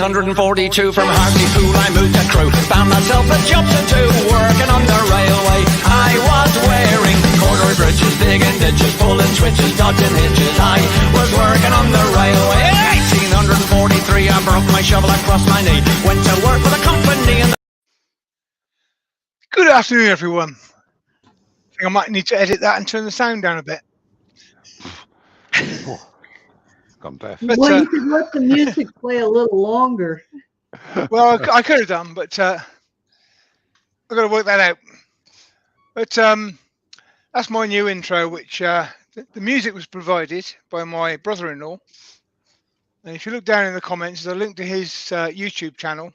1942 from Hartlepool I moved to Crewe. Found myself a job to do, working on the railway. I was wearing corduroy breeches, digging ditches, pulling switches, dodging hitches. I was working on the railway. In 1843 I broke my shovel across my knee. Went to work for the company and Good afternoon, everyone. I think I might need to edit that and turn the sound down a bit. Gone deaf. But, Well, you could let the music play a little longer. Well, I could have done, but I've got to work that out. But that's my new intro, which the music was provided by my brother-in-law. And if you look down in the comments, there's a link to his YouTube channel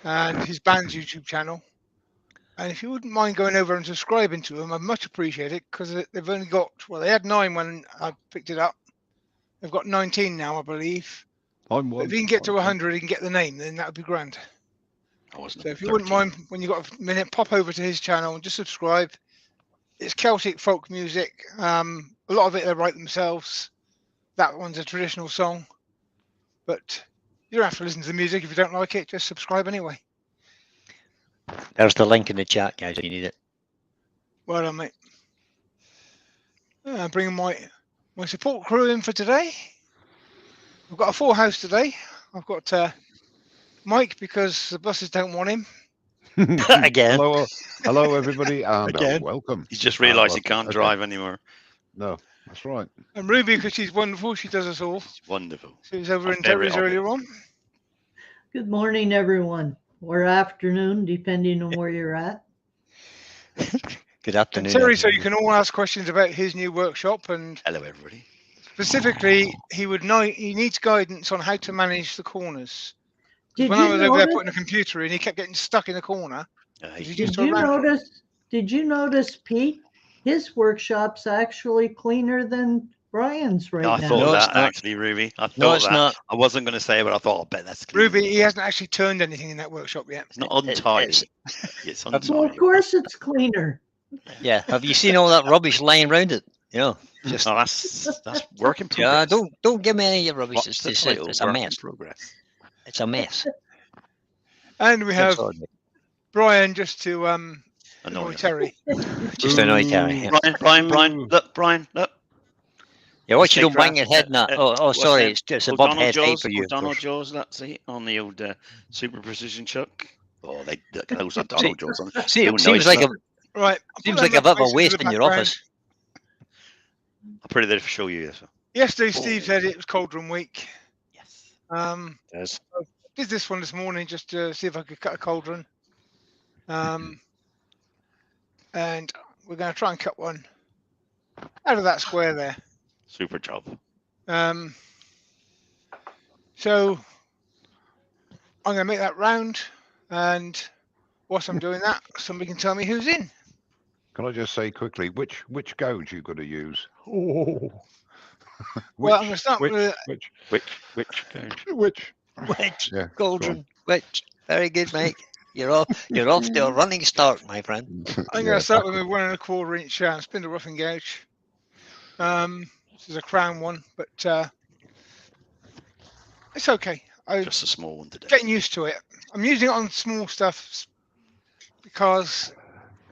and his band's YouTube channel. And if you wouldn't mind going over and subscribing to them, I'd much appreciate it, because they've only got, well, they had 9 when I picked it up. They've got 19 now, I believe. I'm But if you can get to 100, you can get the name, then that would be grand. So if you wouldn't mind, when you've got a minute, pop over to his channel and just subscribe. It's Celtic folk music. A lot of it they write themselves. That one's a traditional song. But you don't have to listen to the music if you don't like it. Just subscribe anyway. There's the link in the chat, guys, if you need it. Well done, mate. Bringing my support crew in for today. We've got a full house today. I've got Mike, because the buses don't want him. Again. Hello, everybody, and Again. welcome. He's just realised he can't drive anymore. No, that's right. And Ruby, because she's wonderful. She does us all. It's wonderful. She was over in Terry's earlier on. Good morning, everyone, or afternoon, depending on where you're at. Good And afternoon. Terry, so everyone. you can all ask questions about his new workshop, and Hello, everybody. specifically, he needs guidance on how to manage the corners. Did When I was over there you putting a computer in, he kept getting stuck in the corner. He just Did you notice, Pete? His workshop's actually cleaner than Brian's right I now. thought No, it's that not. actually, Ruby. I thought No, it's that. not. I wasn't going to say it, but I thought, I bet that's clean. Ruby, he hasn't actually turned anything in that workshop yet. It's not untidy. It's Well, untidy. of course it's cleaner. Yeah. Have you seen all that rubbish lying around it? You know, just No, that's work in yeah. progress. Don't give me any of your rubbish. What's It's, the it's, title? it's a Work in mess. progress. It's a mess. And we have Sorry. Brian, just to annoy Annoying. Terry. Just annoy Terry. Yeah. Brian, look. Yeah, what you Take don't bang that, your head now. Oh, what's sorry, that? it's a bob Donald head Jaws, for you. Donald Jaws, that's it, on the old super precision chuck. Oh, those are Donald Jaws on it. See, Real it seems nice, like Right. seems like a bit of a waste in your office. I'll put it there to show you this. Yesterday, Steve said it was cauldron week. Yes. Yes. Did this one this morning just to see if I could cut a cauldron. And we're going to try and cut one out of that square there. Super job. So I'm going to make that round, and whilst I'm doing that, somebody can tell me who's in. Can I just say quickly, which gouge you got to use? Oh. Well, I'm going to start with Which Which Yeah, cauldron? Which? Very good, mate. You're off to a running start, my friend. I'm going to start with a 1 1/4 inch spindle roughing gouge. This is a crown one, but it's okay. I'm just a small one today. getting used to it. I'm using it on small stuff because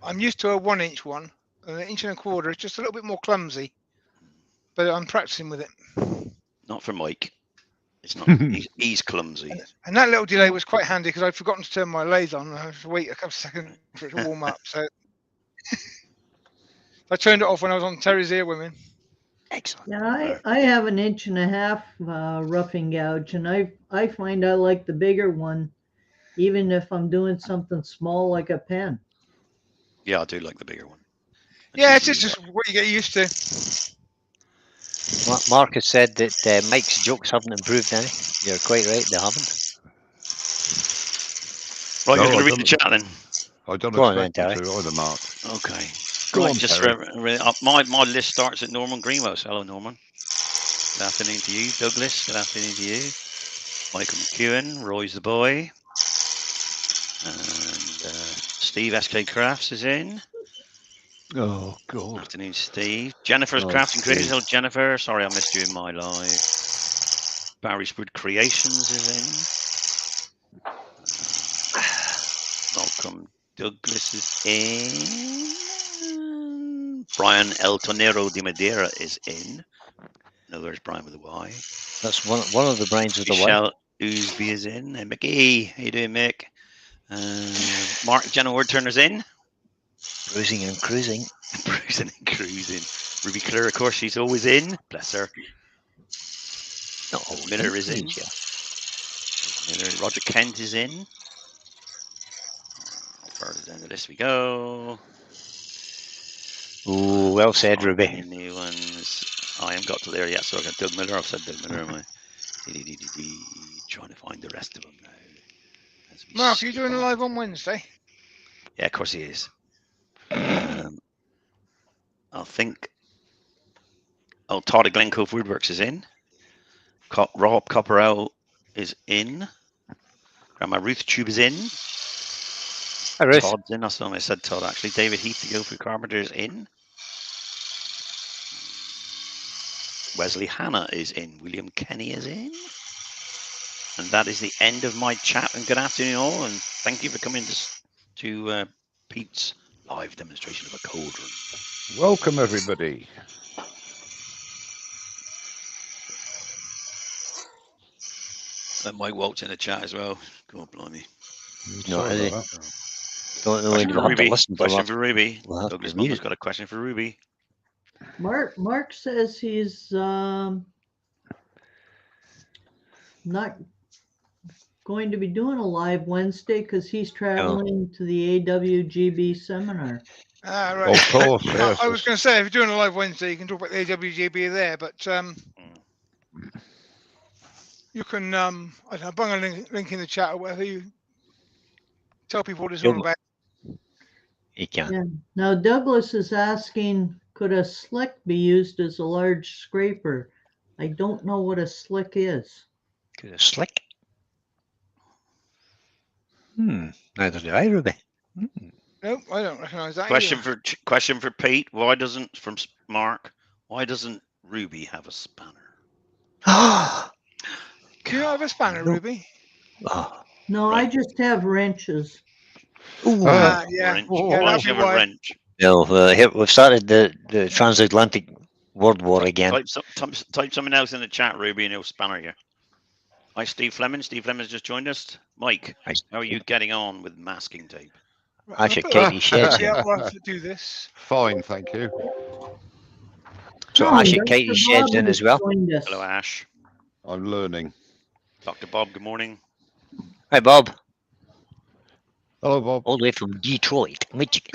I'm used to a 1 inch one. An 1 1/4 is just a little bit more clumsy, but I'm practicing with it. Not for Mike. It's not. He's clumsy. And that little delay was quite handy because I'd forgotten to turn my lathe on. I had to wait a couple of seconds for it to warm up. So I turned it off when I was on Terry's earwomen. Excellent. Yeah, I have an 1.5 inch roughing gouge, and I find I like the bigger one, even if I'm doing something small like a pen. Yeah, I do like the bigger one. Yeah, it's just what you get used to. Marcus said that Mike's jokes haven't improved any. You're quite right, they haven't. Right, No, you're going to I read the chat then. I don't Go on then, expect you Terry. to either, Mark. Okay. Go Right, on, just Terry. my list starts at Norman Greenwell. Hello, Norman. Good afternoon to you, Douglas. Good afternoon to you, Michael McEwen, Roy's the boy, and Steve SK Crafts is in. Oh, God. Afternoon, Steve. Jennifer's Crafting Creators. Hello, Jennifer. Sorry I missed you in my live. Barry Spood Creations is welcome. Douglas is in. Brian El Tonero de Madeira is in. No, there's Brian with a Y. That's one of the brains with the Y. Michelle Oosby is in. And Mickey, how you doing, Mick? Mark Jenna Woodturner's in. Bruising and cruising. Bruising and cruising. Ruby Clare, of course, she's always in. Bless her. Not always. Miller is in. Yeah. Miller. Roger Kent is in. Further down the list we go. Ooh, well said, Any Ruby. new ones? I haven't got to there yet, so I got Doug Miller. I've said Doug Miller, am I? Trying to find the rest of them now. As we Mark, are you skip doing a on. live on Wednesday? Yeah, of course he is. I think. Oh, Todd at Glen Cove Woodworks is in. Rob Copperell is in. Grandma Ruth Tube is in. Hi, Ruth. Todd's in. That's the one I said Todd, actually. David Heath to go for Carpenter is in. Wesley Hanna is in. William Kenny is in. And that is the end of my chat. And good afternoon, all. And thank you for coming to Pete's live demonstration of a cauldron. Welcome, everybody. And Mike Walt's in the chat as well. God blimey. No, Sorry is about it? that. Don't know Question if for you have to Ruby. listen to Question that. for Ruby. We'll have to Douglas mute Mum's it. got a question for Ruby. Mark says he's not going to be doing a live Wednesday because he's traveling to the AWGB seminar. Ah, right. Of course, yes. I was going to say, if you're doing a live Wednesday, you can talk about the AWGB there, but you can, I don't know, bung a link in the chat or whatever. You tell people what it's all about. You can. Yeah. Now Douglas is asking, could a slick be used as a large scraper? I don't know what a slick is. Could a slick? Neither do I, Ruby. Nope, I don't recognise that. Question for Pete. Why doesn't Mark? Why doesn't Ruby have a spanner? Do you not have a spanner, No. Ruby? No, Right. I just have wrenches. Ooh. Yeah. Wrench. Yeah, Why don't that'd you be have a why. wrench? No, here we've started the transatlantic world war again. Type something else in the chat, Ruby, and he'll spanner you. Hi, Steve Fleming. Steve Fleming's just joined us. Mike, Hi. how are you getting on with masking tape? Right, I I'll should put Katie that- Sheds Yeah, in. we'll have to do this. Fine, thank you. So Oh, I should Dr. Katie Sheds Bob in has as well. joined us. Hello, Ash. I'm learning. Dr. Bob, good morning. Hi, Bob. Hello, Bob. All the way from Detroit, Michigan.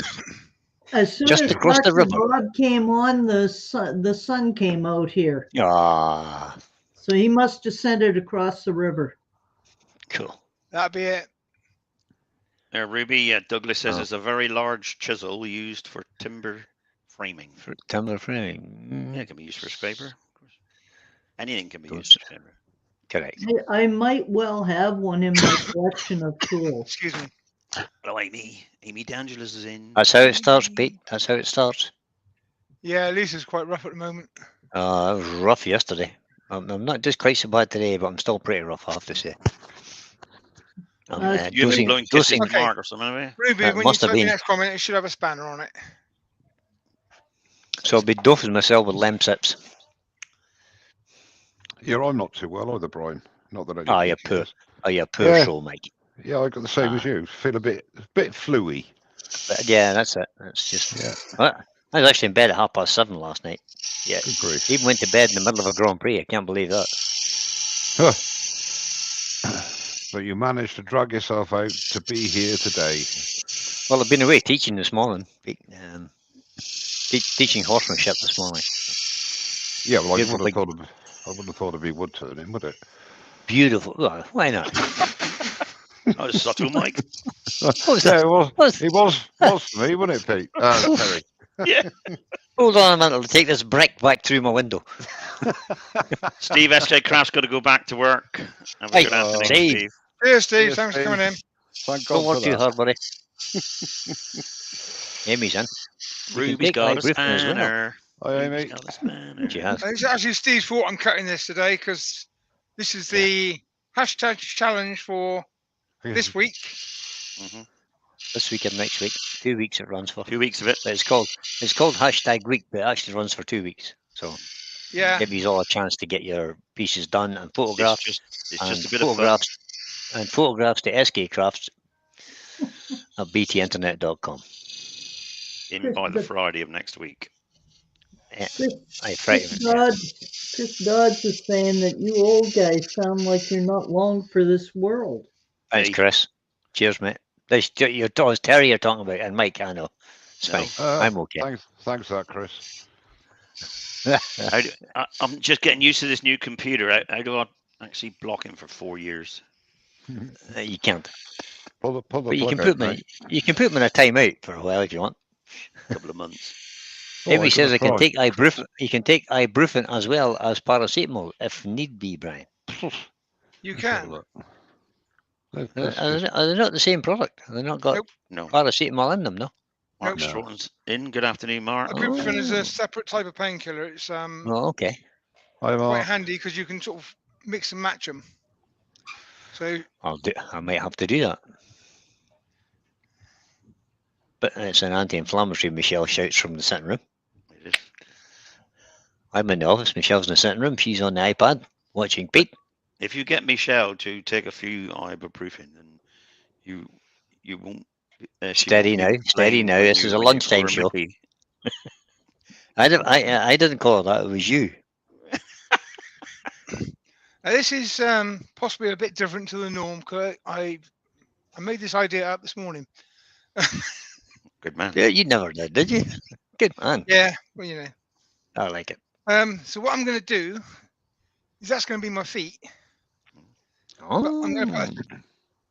As soon Just as across the Dr. river. Bob came on, the sun came out here. Ah, So he must have sent it across the river. cool. That'd be it. Ruby, Douglas says Oh. it's a very large chisel used for timber framing. For timber framing. Yeah, it can be used for a scraper. Of course. Anything can be Goes- used for a scraper. Correct. I might well have one in my collection of tools. Excuse me. Hello, Amy. Amy D'Angelis is in. That's how it starts, Pete. That's how it starts. Yeah, Lisa's quite rough at the moment. It was rough yesterday. I'm not just quite so bad today, but I'm still pretty rough, I have to say. I'm, You You haven't been blowing kisses Okay. to Mark or something, have you? Ruby, That when you must have type your been. next comment, it should have a spanner on it. So I'll be dosing myself with Lemsips. Yeah, I'm not too well either, Brian. Not that I Oh, didn't you think poor. was. Oh, you poor Yeah. soul, Mike. Yeah, I got the same as you. Feel a bit fluey. But yeah, that's it. That's just. Yeah. I was actually in bed at 7:30 last night. Yeah. Good grief. Even went to bed in the middle of a Grand Prix. I can't believe that. But you managed to drag yourself out to be here today. Well, I've been away teaching this morning. Teaching horsemanship this morning. Yeah, well, I Beautiful wouldn't have thought it'd be woodturning, would it? Beautiful. Well, why not? Oh, subtle, Mike. What was Yeah, that? it was to me, wasn't it, Pete? Terry. Yeah. Hold on a minute. I'll take this brick back through my window. Steve SJ Craft's got to go back to work. Have a Hey, good afternoon, Steve. Steve. Cheers, Steve. Yes, Thanks for Steve. coming in. Thank God Don't work for too that. hard, buddy. Amy's in. Ruby's take got my a roofing as well. spanner. Hi, Ruby's Amy. got a spanner. She has. It's actually Steve's fault I'm cutting this today because this is the hashtag challenge for this week. Mhm. this week and next week. 2 weeks it runs for. 2 weeks of it. But it's called hashtag week, but it actually runs for 2 weeks. So Yeah. give you all a chance to get your pieces done and It's photographs just a bit of fun. photographs to SK Crafts at btinternet.com. In by the Friday of next week. Chris Dodge is saying that you old guys sound like you're not long for this world. Thanks, Hey. Chris. Cheers, mate. It's Terry you're talking about, and Mike, I know. It's No. fine. I'm okay. Thanks for that, Chris. I'm just getting used to this new computer. How do I actually block him for 4 years? You can't. Pull the But you plug can out, put me. mate. You can put me in a timeout for a while if you want. A couple of months. If Oh, he says I can try. take ibuprofen, he can take ibuprofen as well as paracetamol if need be, Brian. You Let's have a can. look. Are Let's they not the same product? They're not got Nope. No. paracetamol in them, no? Mark Nope. Stroughton's in. Good afternoon, Mark. Ibuprofen is Oh. a separate type of painkiller. It's Oh, okay. Hi, quite Mark. handy because you can sort of mix and match them. So I might have to do that. But it's an anti-inflammatory, Michelle shouts from the sitting room. It is. I'm in the office, Michelle's in the sitting room, she's on the iPad watching Pete. If you get Michelle to take a few ibuprofen, then you won't. She Steady won't be now, steady blaming now. for This you is a when you lunchtime call her show. Mickey. I didn't call her that, it was you. now this is possibly a bit different to the norm. Cause I made this idea up this morning. Good man. Yeah, you never did you? Good man. Yeah, well, you know. I like it. So what I'm going to do is that's going to be my feet. Oh, But I'm going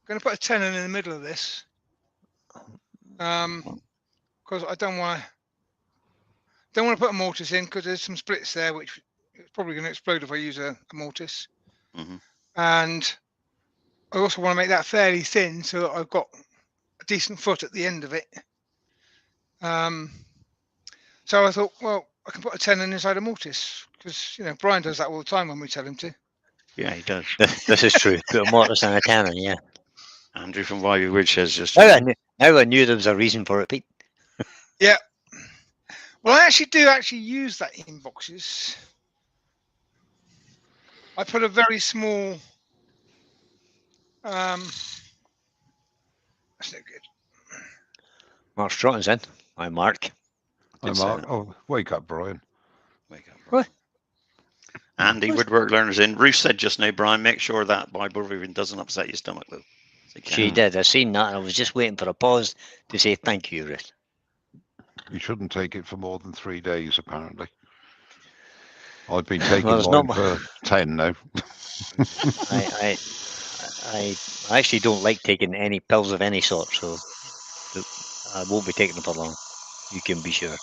to put a tenon in the middle of this. Because I don't want to put a mortise in because there's some splits there which it's probably going to explode if I use a mortise. Mhm. And I also want to make that fairly thin so that I've got a decent foot at the end of it. So I thought, well, I can put a tenon inside a mortise because Brian does that all the time when we tell him to. Yeah, he does. this is true. Put a mortise and a cannon, yeah. Andrew from Wyvie Ridge has just. Now I knew there was a reason for it, Pete. Yeah. Well, I actually use that in boxes. I put a very small. That's no good. Mark Stroughton's in. I'm Mark. Hi, It's, Mark. Oh, wake up, Brian. Wake up, Brian. What? Andy, Woodwork Learners in. Ruth said just now, Brian, make sure that ibuprofen doesn't upset your stomach, though. She did. I seen that, and I was just waiting for a pause to say thank you, Ruth. You shouldn't take it for more than 3 days, apparently. I've been taking Well, there's mine not for 10 now. I actually don't like taking any pills of any sort, so I won't be taking them for long. You can be sure.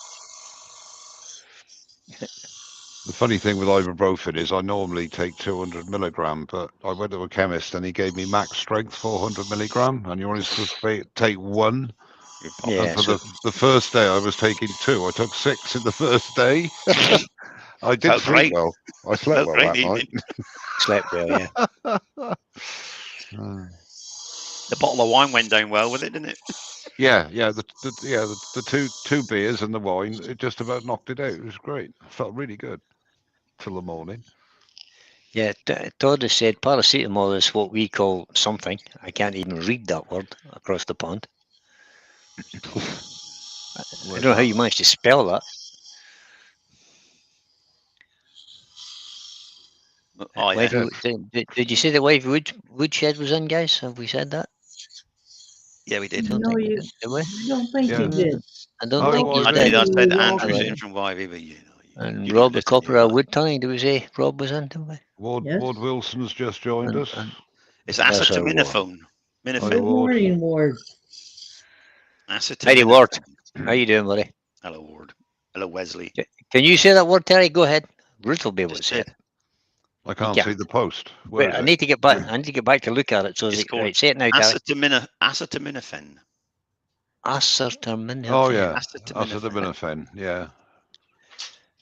The funny thing with ibuprofen is I normally take 200 milligram, but I went to a chemist and he gave me max strength 400 milligram, and you're only supposed to take one. Yeah, And for so the first day I was taking 2. I took 6 in the first day. I did Felt sleep great. well. I slept Felt well great, that night. slept well, yeah. The bottle of wine went down well with it, didn't it? Yeah. The two beers and the wine, it just about knocked it out. It was great. I felt really good till the morning. Yeah, Todd has said paracetamol is what we call something. I can't even read that word across the pond. I don't know how you managed to spell that. Oh, yeah. Did you say the Wyvie Woodshed was in, guys? Have we said that? Yeah, we I did. don't No, think we you- did, did we? I don't think Yeah. you did. I don't Oh, think well, you I did. did. I said Yeah. Andrew's Right. in from Wyvie, but And you Rob didn't the listen, Copper you at know. Woodturning, did we say Rob was in, didn't we? Ward Yes. Wilson's just joined us. It's That's our acetaminophen. Hi, Good Ward. morning, Ward. Mighty Ward. How you doing, buddy? Hello, Ward. Hello, Wesley. Can you say that word, Terry? Go ahead. Ruth will be able to Just say said. it. I can't Yeah. see the post. Where Wait, is I it? need to get back. I need to get back to look at it. So It's is it, called right, say it now, Terry. acetaminophen. Acetaminophen. Oh yeah, Acetaminophen. acetaminophen. Yeah.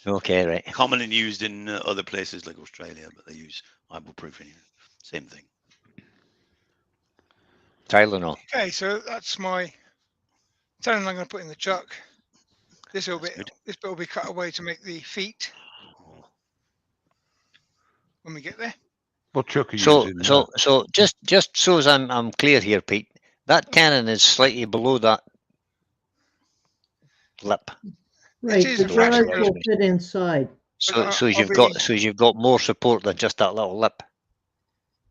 Okay, right. Commonly used in other places like Australia, but they use ibuprofen. Same thing. Tylenol. Okay, so that's my Tell him I'm going to put in the chuck. This That's bit good. will be cut away to make the feet when we get there. What chuck are you So, using? so just so as I'm clear here, Pete, that tenon is slightly below that lip. Right, is the a fraction jaws will fit inside. So, But so I'll you've got more support than just that little lip.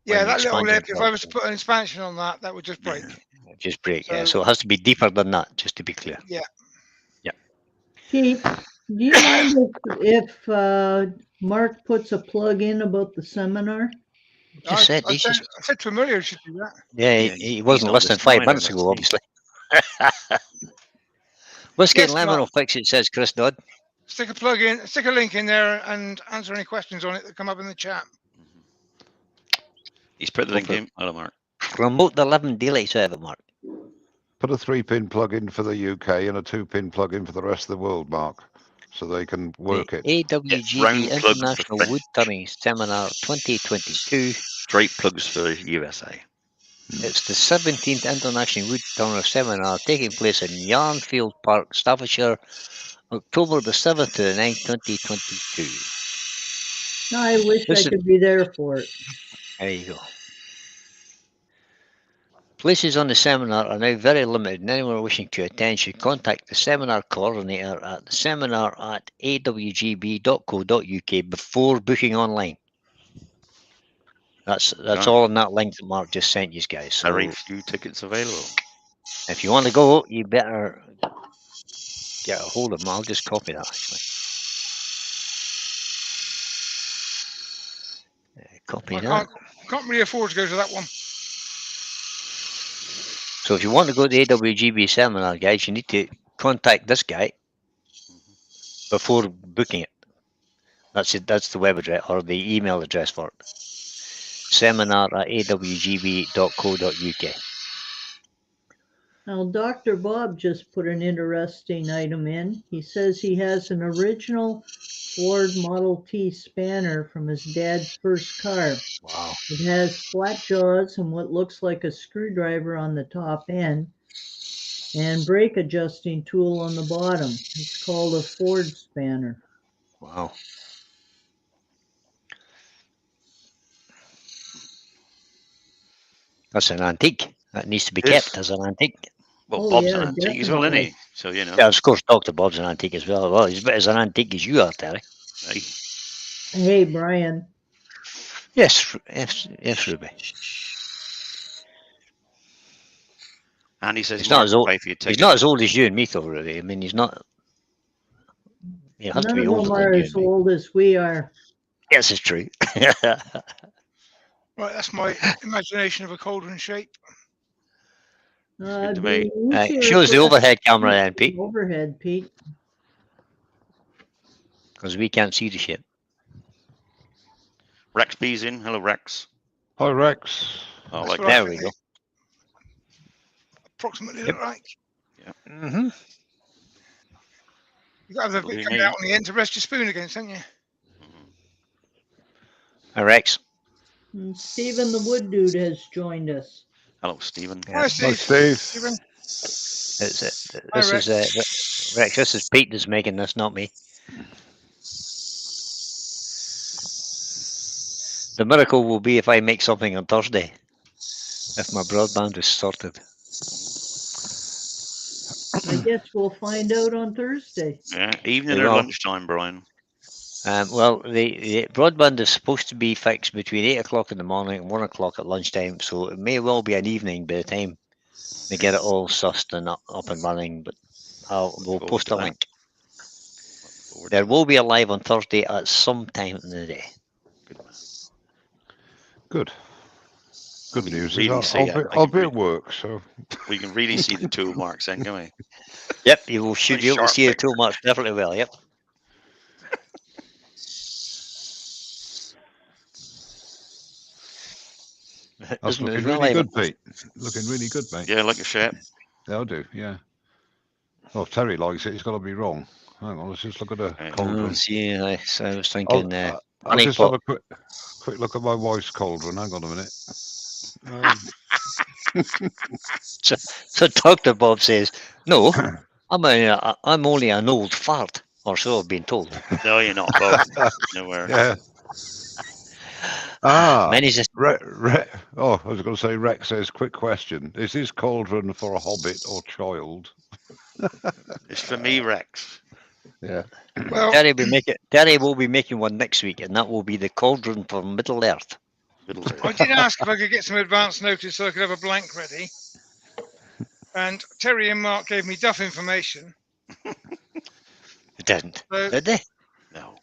Yeah, when that little expanding lip. If I was to put an expansion on that, that would just break. Just break, yeah. So- So it has to be deeper than that, just to be clear. Yeah. Pete, do you mind if Mark puts a plug in about the seminar? Just said, I he's said, just, I said to him earlier he should do that. yeah, Yeah, he he's wasn't not listening listening 5 either, minutes that's ago, me. obviously. Whiskey Yes, and lemon Mark. will fix it, says Chris Dodd. Stick a link in there and answer any questions on it that come up in the chat. He's put the link in. Hello, Mark. Remote the 11 daylights out of it, Mark. Put a 3-pin plug in for the UK and a 2-pin plug in for the rest of the world, Mark, so they can work it. AWGB round plugs for International French. Woodturning Seminar 2022. Straight plugs for the USA. It's the 17th International Woodturner Seminar taking place in Yarnfield Park, Staffordshire, October the 7th to the 9th, 2022. I wish This I is- could be there for it. There you go. Places on the seminar are now very limited, and anyone wishing to attend should contact the seminar coordinator at the seminar@awgb.co.uk before booking online. That's Right. all in that link that Mark just sent you guys. So Very few tickets available. if you want to go, you better get a hold of them. I'll just copy that actually. Copy I that. can't really afford to go to that one. So if you want to go to the AWGB seminar, guys, you need to contact this guy before booking it. That's it. That's the web address or the email address for it. seminar@awgb.co.uk. Now, Dr. Bob just put an interesting item in. He says he has an original Ford Model T spanner from his dad's first car. Wow. It has flat jaws and what looks like a screwdriver on the top end and brake adjusting tool on the bottom. It's called a Ford spanner. Wow. That's an antique. That needs to be Yes. kept as an antique. Well, Oh, Bob's yeah, an antique as well, isn't he? So, you know. Yeah, of course, Dr. Bob's an antique as well. Well, he's a bit as an antique as you are, Terry. Hey, Hey, Brian. Yes, Ruby. and he says, He's Mark, not as old. pay for your He's ticket. not as old as you and me, though, Ruby. I mean, he's not. You have to None be of older them than are you as and me. old as we are. Yes, it's true. Right, that's my imagination of a cauldron shape. good to me. Shows the overhead camera then, Pete, Overhead, Pete. because we can't see the ship. Rex B's in. Hello, Rex. Hi, Rex. Oh, That's like what I There that. we think go. they approximately Yep. look like. Mm-hmm. You've got to have a Lovely bit coming me. out on the end to rest your spoon against, haven't you? Hi, Rex. And Stephen the Wood Dude has joined us. Hello, Stephen. Yeah. Hi, Steve. Hi, Steve. Stephen. Hi, This Rex. is Rex. This is Pete that's making this, not me. The miracle will be if I make something on Thursday, if my broadband is sorted. I guess we'll find out on Thursday. Yeah, evening We or will. lunchtime, Brian. Well, the broadband is supposed to be fixed between 8 o'clock in the morning and 1 o'clock at lunchtime, so it may well be an evening by the time they get it all sussed and up and running, but we'll forward post to a that. link. Forward There to will be a live on Thursday at some time in the day. Good man. Good. Good We can news. really is see I'll it. be, I I'll can be at work, so We can really see the tool marks then, can we? Yep, you should Nice be able to sharp see the pick. tool marks definitely well, yep. that's Isn't it looking not really live? good, Pete. Looking really good, mate. Yeah, like a shape. Yeah, I'll do, yeah. Well, if Terry likes it, he's got to be wrong. Hang on, let's just look at a Yeah. cauldron. See, I was I'll, thinking I'll honey just have pot. a quick look at my wife's cauldron. Hang on a minute. So Dr. Bob says, no, I'm only an old fart, or so I've been told. No, you're not, Bob. Nowhere. Yeah. Ah. Many's a Oh, I was going to say, Rex says, quick question. Is this cauldron for a hobbit or child? It's for me, Rex. Yeah. Well, Terry will be making one next week, and that will be the cauldron for Middle Earth. I did ask if I could get some advance notice so I could have a blank ready. And Terry and Mark gave me duff information. It didn't, So, did they? No.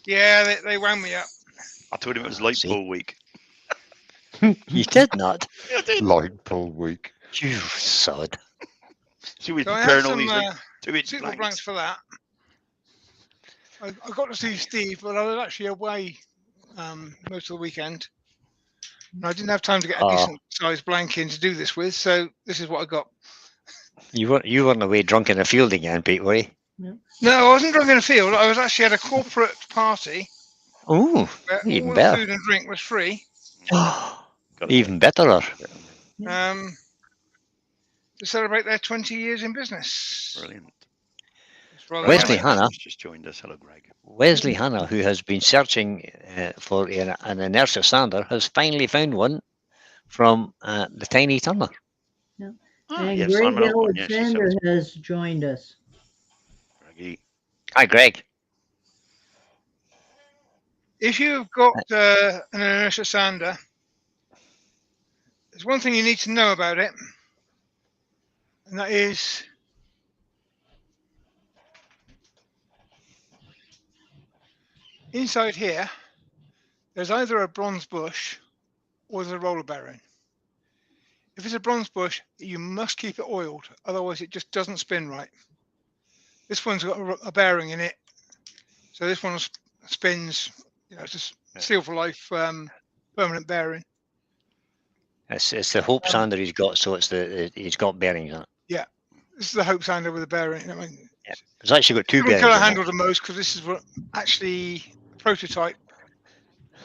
yeah, they wound me up. I told him it was light See? pull week. You did not. Yeah, I did. Light pull week. You sod. She was So I preparing had all some these like 2-inch suitable blanks. blanks for that. I got to see Steve, but I was actually away most of the weekend. And I didn't have time to get a Oh. decent sized blank in to do this with, so this is what I got. You weren't away drunk in a field again, Pete, were you? No, I wasn't drunk in a field. I was actually at a corporate party Oh, where even all better. the food and drink was free. Even better. To celebrate their 20 years in business. Brilliant. It's rather Wesley nice. Hannah. Just joined us. Hello, Greg. Wesley Hannah, who has been searching for an inertia sander, has finally found one from the Tiny Turner. Ah, And yeah, Greg Simon Osborne, yeah, she Alexander sells has joined us. Greggy. Hi, Greg. If you've got an inertia sander, there's one thing you need to know about it, and that is inside here, there's either a bronze bush or there's a roller bearing. If it's a bronze bush, you must keep it oiled, otherwise it just doesn't spin right. This one's got a bearing in it, so this one spins. It's just seal for life permanent bearing. It's the Hope sander he's got, so he's got bearings on it. Yeah, this is the Hope sander with a bearing. I mean, It's actually got two different bearings. colour on it. handle the most because this is what actually a prototype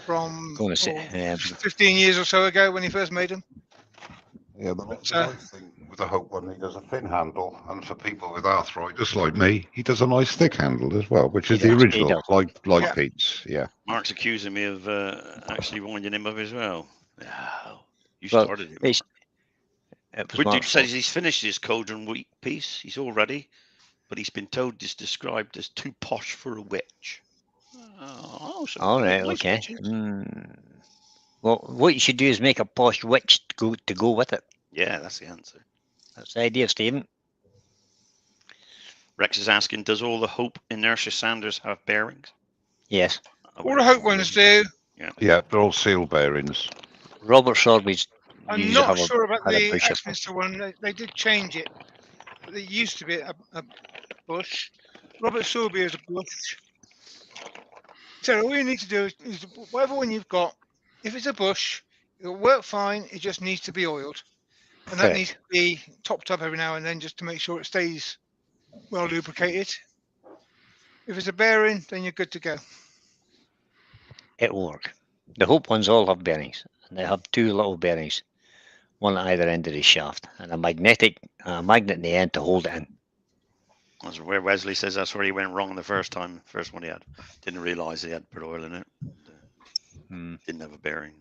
from Going to say, 15 years or so ago when he first made them. Yeah, the nice thing with the Hope one, he does a thin handle, and for people with arthritis like me, he does a nice thick handle as well, which is He the does, he original, does. like Yeah. Pete's. Yeah. Mark's accusing me of actually winding him up as well. No, you Well, started it. It was Wood Dude Mark's says fault. he's finished his cauldron week piece. He's all ready, but he's been told it's described as too posh for a witch. Oh, so All right, nice okay. witches. Well, what you should do is make a posh witch to go with it. Yeah, that's the answer. That's the idea, Stephen. Rex is asking, does all the Hope inertia sanders have bearings? Yes. All the Hope ones do. Yeah, they're all seal bearings. Robert Sorby's I'm used to not have sure about had a the bush of- Axminster one. They did change it. But there used to be a bush. Robert Sorby is a bush. So all you need to do is whatever one you've got, if it's a bush, it'll work fine. It just needs to be oiled. And that Okay. needs to be topped up every now and then just to make sure it stays well lubricated. If it's a bearing, then you're good to go. It'll work. The Hope ones all have bearings. And they have two little bearings, one at either end of the shaft, and a magnet in the end to hold it in. That's where Wesley says that's where he went wrong the first one he had. Didn't realise he had put oil in it. Didn't have a bearing.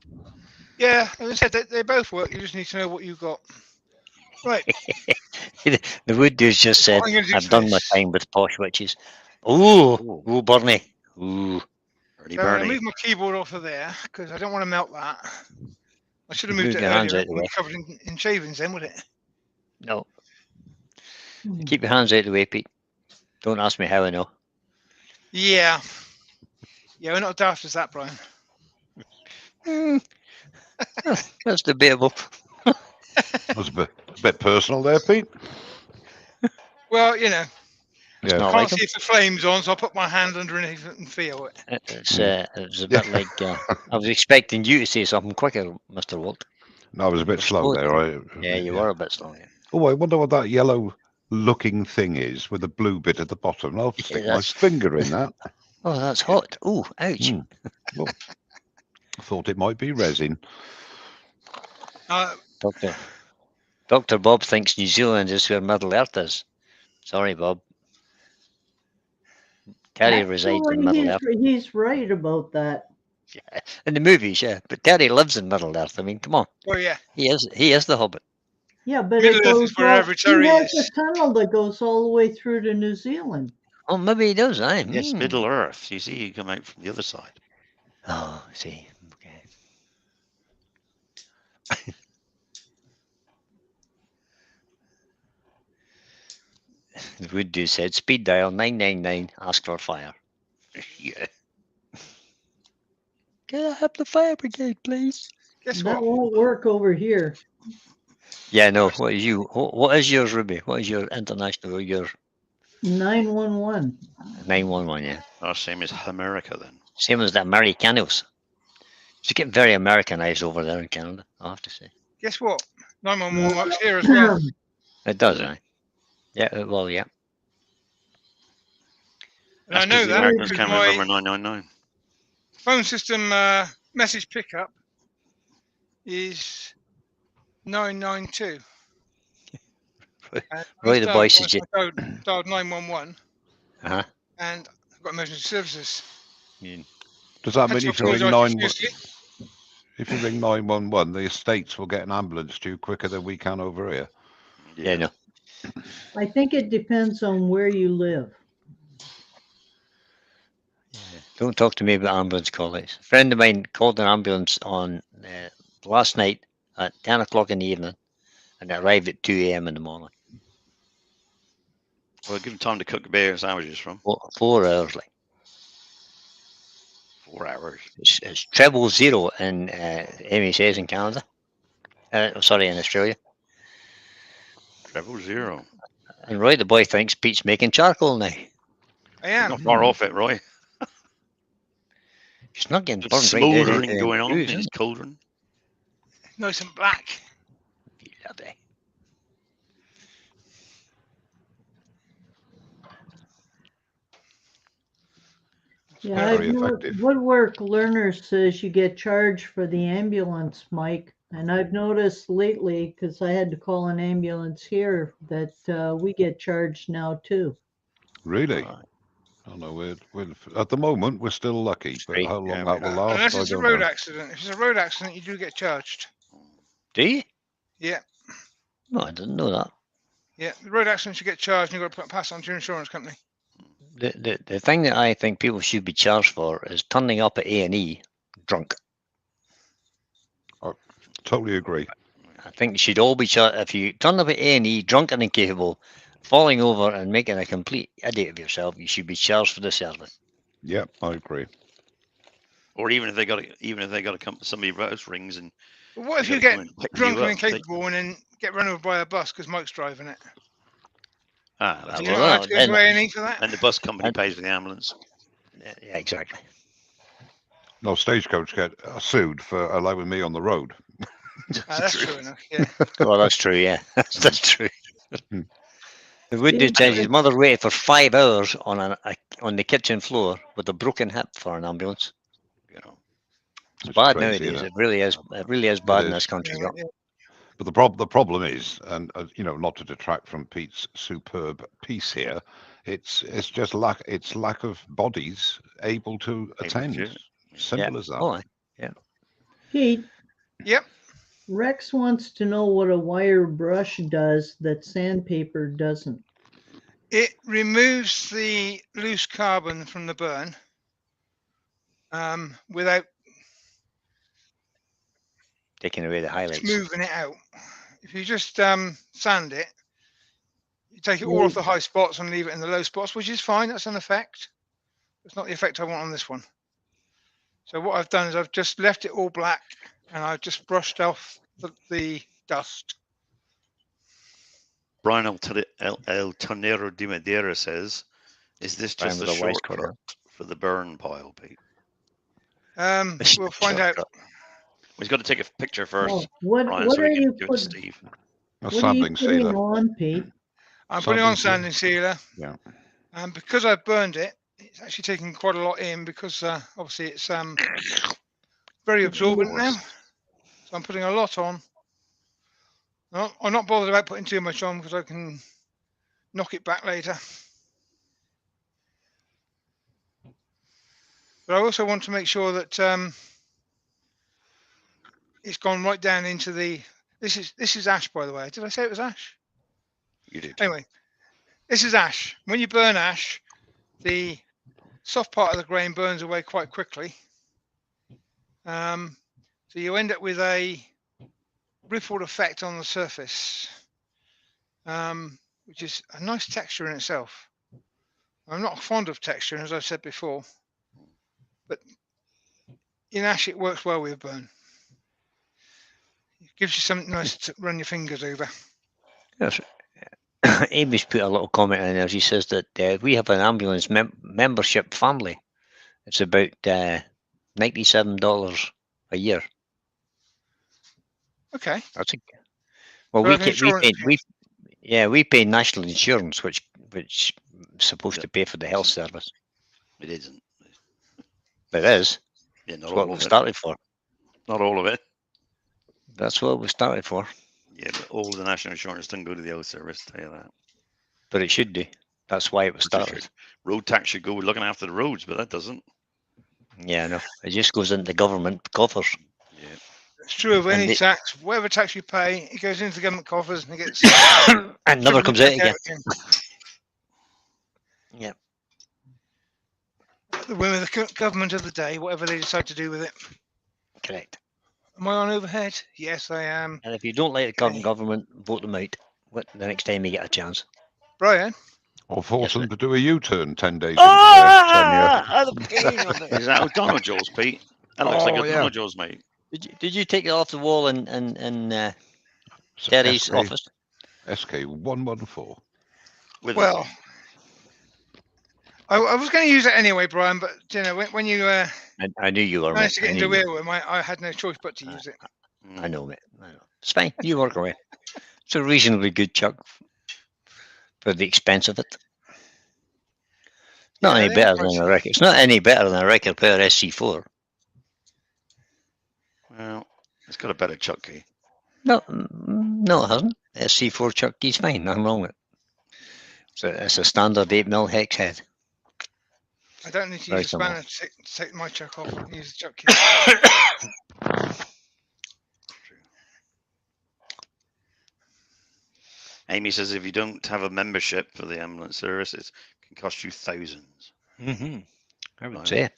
Yeah, as I said, they both work. You just need to know what you've got. Right. The wood dude's just said, What I'm gonna do I've done my first. time with posh witches. Ooh, Bernie. Ooh. Bernie, So I'm going to Bernie. move my keyboard off of there because I don't want to melt that. I should have Move moved it your hands earlier. out the It would way. be covered in shavings then, would it? No. Keep your hands out of the way, Pete. Don't ask me how I know. Yeah. Yeah, we're not daft as that, Brian. That's debatable. That's a bit personal there, Pete. Well, you know, It's Yeah. not I like can't him. see if the flame's on, so I'll put my hand underneath it and feel it. It's a bit like I was expecting you to say something quicker, Mr. Walt. No, I was a bit slow there. Yeah, you were a bit slow. Yeah. Oh, I wonder what that yellow-looking thing is with the blue bit at the bottom. I'll Yeah, stick my that's- finger in that. Oh, that's hot. Oh, ouch. Well, I thought it might be resin. Uh, Doctor Dr. Bob thinks New Zealand is where Middle Earth is. Sorry, Bob. Terry resides in Actually, Middle Earth. he's right about that. Yeah. In the movies, yeah. But Terry lives in Middle Earth. I mean, come on. Oh yeah, He is the Hobbit. Yeah, but Middle it Earth goes is wherever all, Terry he has is. a tunnel that goes all the way through to New Zealand. Oh, maybe he does, aye. Yes, Hmm. Middle Earth. You see, you come out from the other side. Oh, I see. Okay. The Wood Dude said, speed dial 999, ask for fire. Yeah. Can I have the fire brigade, please? Guess That what? won't work over here. Yeah, no. What is you? What is yours, Ruby? What is your international? Your 911. 911, yeah. Oh, same as America then. Same as the Americanos. It's getting very Americanized over there in Canada, I have to say. Guess what? 911 works here as well. It does, Yeah. aye. Yeah, well, yeah. And I That's know because the that Americans because can't my remember 999. phone system message pickup is 992. And Roy the boy says I dialed 911 uh-huh. and I've got emergency services. Does that Had mean to if you ring apologise 9 profusely. if you ring 911, the estates will get an ambulance to you quicker than we can over here? Yeah, no. I think it depends on where you live. Don't talk to me about ambulance calls. A friend of mine called an ambulance on last night at 10 o'clock in the evening and it arrived at 2 a.m. in the morning. Well, give them time to cook beer sandwiches from. 4 hours, like. 4 hours. It's treble zero in Amy says in Canada. Sorry, in Australia. Treble zero. And Roy the boy thinks Pete's making charcoal now. I am. Not far off it, Roy. He's not getting Some burned right down smouldering into going on the in fuse, his isn't cauldron. Nice and black. he? Bloody. Yeah, Very I've effective. Woodwork Learner says you get charged for the ambulance, Mike. And I've noticed lately, because I had to call an ambulance here, that we get charged now too. Really? Right. I know we're at the moment we're still lucky, but Straight. how long Yeah, that we will are. last, Unless I it's a don't road know. accident. If it's a road accident, you do get charged. Do you? Yeah. No, I didn't know that. Yeah. The road accidents you get charged and you've got to pass it on to your insurance company. The thing that I think people should be charged for is turning up at A&E drunk. Totally agree. I think you should all be charged. If you turn up at A&E drunk and incapable, falling over and making a complete idiot of yourself, you should be charged for the service. Yep, I agree. Or even if they got to come, somebody else rings and But what if they you gotta get come and pick drunk you and up, they- incapable and then get run over by a bus because Mike's driving it? that's Do well, you not have to go then- to A&E for that? and the bus company And- pays for the ambulance. Yeah, exactly. No, Stagecoach get sued for allowing me on the road. That's true enough. Yeah. Well, that's true, yeah. That's true. Hmm. The Wood Dude Yeah. says his mother waited for 5 hours on on the kitchen floor with a broken hip for an ambulance. You know, It's It's bad crazy, nowadays. isn't It really is. It really is bad in is. this country. Yeah, Doc. yeah. But the problem is, and not to detract from Pete's superb piece here, it's just lack of bodies able to to attend. do it. Simple as that. Oh, aye. Pete, Yep. Rex wants to know what a wire brush does that sandpaper doesn't. It removes the loose carbon from the burn without Taking away the highlights. smoothing it out. If you just sand it, you take it all off the high spots and leave it in the low spots, which is fine. That's an effect. It's not the effect I want on this one. So what I've done is I've just left it all black and I've just brushed off the dust. Brian El Tonero de Madeira says, "Is this Brian just a with a waist shortcut cover. for the burn pile, Pete? We'll find out. He's got to take a picture first, Oh, what Brian, what so are we can you give it to put, Steve." A what are you sanding putting sealer. on, Pete? I'm putting on Sanding sanding sealer. Yeah. And because I've burned it, it's actually taking quite a lot in because obviously it's very absorbent now. So I'm putting a lot on. I'm not bothered about putting too much on because I can knock it back later. But I also want to make sure that it's gone right down into the. This is ash, by the way. Did I say it was ash? You did. Anyway, this is ash. When you burn ash, the soft part of the grain burns away quite quickly. So you end up with a rippled effect on the surface, which is a nice texture in itself. I'm not fond of texture, as I've said before, but in ash it works well with burn. It gives you something nice to run your fingers over. Yes. Amy's put a little comment in there. She says that we have an ambulance membership family. It's about $97 a year. Okay. That's a, well, we pay national insurance, which is supposed to pay for the health service. It isn't. But it is. Yeah, not That's all what of we it. started for. Not all of it. That's what we started for. Yeah, but all of the national insurance doesn't go to the health service, tell you that. But it should do. That's why it was Of course it started. should. Road tax should go with looking after the roads, but that doesn't. Yeah, no. It just goes into government coffers. Yeah. It's true of And any it- tax. Whatever tax you pay, it goes into the government coffers and it gets and never comes out again. Yeah. The whim of the government of the day, whatever they decide to do with it. Correct. Am I on overhead? Yes, I am. And if you don't like the current Okay. government, vote them out. The next time you get a chance. Brian? Or force Yes, them mate. to do a U-turn 10 days into their tenure. Is that O'Donnell Jaws, Pete? That looks like Oh, yeah. O'Donnell Jaws, mate. Did you take it off the wall in Terry's office? SK 114. With Well, I was going to use it anyway, Brian, but you know, when you I knew you were. managed to mate. get I into knew you real with him, I had no choice but to use it. I know, mate. I know. It's fine. You work away. It's a reasonably good chuck for the expense of it. It's not Yeah, any they're better than a record. It's not any better than a record player SC4. Well, it's got a better chuck key. No, no, it hasn't. SC4 chuck key's fine. Nothing wrong with it. It's a standard 8mm hex head. I don't need to Very use a similar. spanner to take my chuck off. I can use the chuck key. Amy says if you don't have a membership for the ambulance service, it can cost you thousands. Mm-hmm. I would Right. say.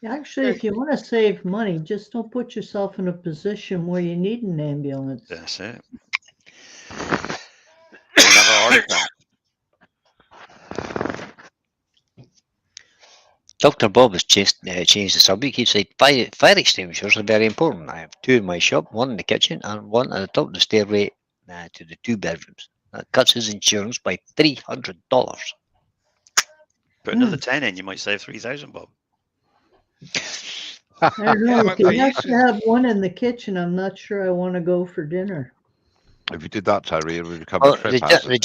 Actually, if you want to save money, just don't put yourself in a position where you need an ambulance. That's it. You'll have a heart attack. Dr. Bob has changed the subject. He said fire extinguishers are very important. I have two in my shop, one in the kitchen and one at the top of the stairway to the 2 bedrooms. That cuts his insurance by $300. Put another 10 in, you might save 3,000, Bob. I don't know. Yeah, If you but have to have one in the kitchen, I'm not sure I want to go for dinner. If you did that, Terry, it would become Well, a trip the hazard.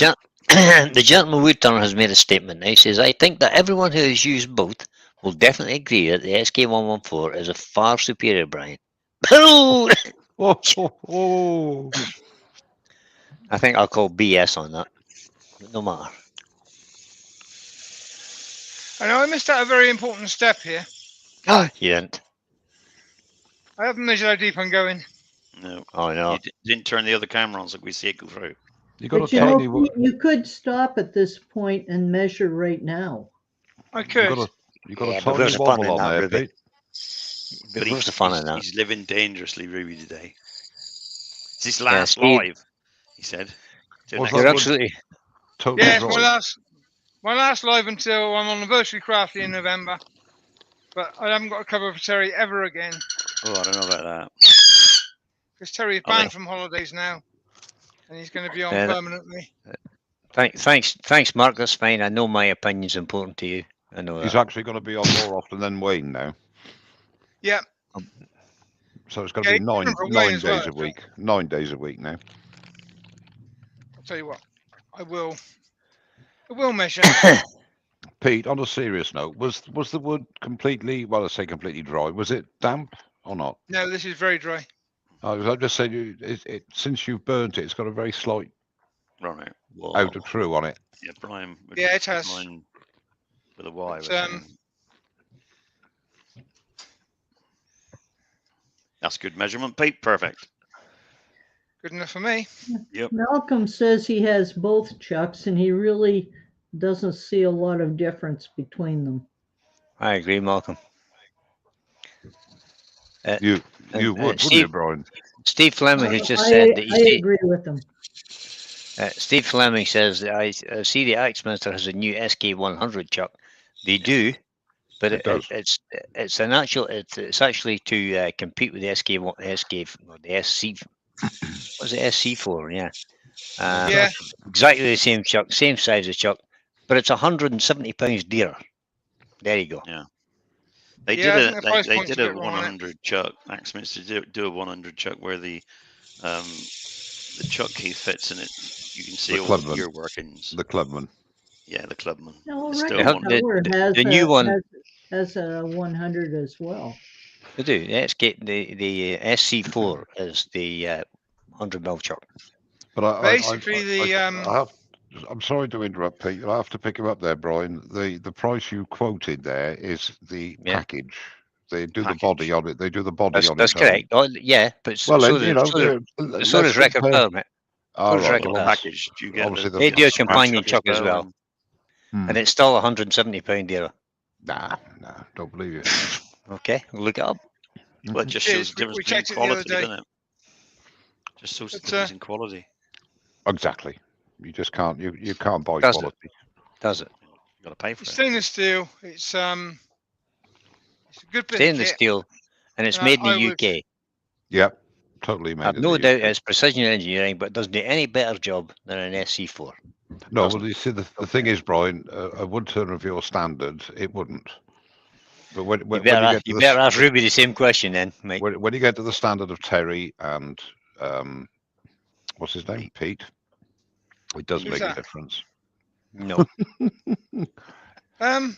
gentleman Woodturner has made a statement. He says, I think that everyone who has used both will definitely agree that the SK114 is a far superior brand. Oh, oh, oh. I think I'll call BS on that. No matter. I know I missed out a very important step here. Oh, you didn't. I haven't measured how deep I'm going. No. Oh, no. You didn't turn the other camera on so we see it go through. You got a But you know, tiny one. you could stop at this point and measure right now. I could. You got Yeah, a but tiny where's the fun wobble in on that, there, Ruby? Pete. But what's the fun in that? He's living dangerously, Ruby, today. It's his Yeah, last Steve. live, he said. Till What's next You're that week. absolutely. Totally Yeah, it's right. my last live until I'm on Anniversary Crafty in November. But I haven't got a cover for Terry ever again. Oh, I don't know about that. Because Terry is Oh, yeah. banned from holidays now. And he's going to be on Yeah, that- permanently. Thanks, Mark. That's fine. I know my opinion's important to you. I know He's that. actually going to be on more often than Wayne now. Yeah. So it's going Yeah, to be he's nine different from Wayne nine as well, days a week. 9 days a week now. I'll tell you what. I will measure. Pete, on a serious note, was the wood completely, well, I say completely dry, was it damp or not? No, this is very dry. I'm just saying, since you've burnt it, it's got a very slight Right. Whoa. out of true on it. Yeah, Brian. Yeah, it has. Brian with a Y. But, was saying. That's good measurement, Pete. Perfect. Good enough for me. Yep. Malcolm says he has both chucks and he really doesn't see a lot of difference between them. I agree, Malcolm. You and, would, wouldn't you, Steve- Brian? Steve Fleming has just I said that he agree with him. Steve Fleming says that I see the Axminster has a new SK100 chuck. They do, but It does. it's actually to compete with the SK or the SC. What's it, SC4? Yeah. Yeah. Exactly the same chuck, same size as chuck, but it's £170 dearer. There you go. Yeah. They Yeah, I did think the price they point's did a a bit wrong on it. 100 chuck. Axminster do a 100 chuck where the chuck key fits in it. You can see The all Clubman. the gear workings. The Clubman. Yeah, the Clubman. No, It's right. still now, one. the new one- has a 100 as well. They do. The SC4 is the 100mm chuck. But Basically, I'm sorry to interrupt, Pete. I have to pick him up there, Brian. The price you quoted there is the Yeah. package. They do Package. the body on it. They do the body on That's it. don't correct. Oh, yeah, but Well, so you know, does Record Permit. All does right. Record well, Pass. Package. Do you get Obviously the, the- They do a scratch companion chuck as well, and- and it's still £170 dearer. Nah, don't believe you. Okay, look it up. Well, it just It shows is. the difference We between checked it the other quality, day. doesn't it? Just shows the It's, difference in quality. Exactly. You just can't. You can't buy Does it? quality. Does it? You got to pay for it's it. stainless steel. It's a good bit Stainless of kit. steel, and it's And made in I the would- UK. Yep. Totally made. I've in no the doubt UK. it's precision engineering, but it doesn't do any better job than an SC4. No, doesn't. well, you see, the thing is, Brian, a Woodturner of your standards, it wouldn't. But when You you better, get to you better ask Ruby the same question then, Mike. when you get to the standard of Terry and what's his name, Pete, it does Who's make a that? difference. No. I'm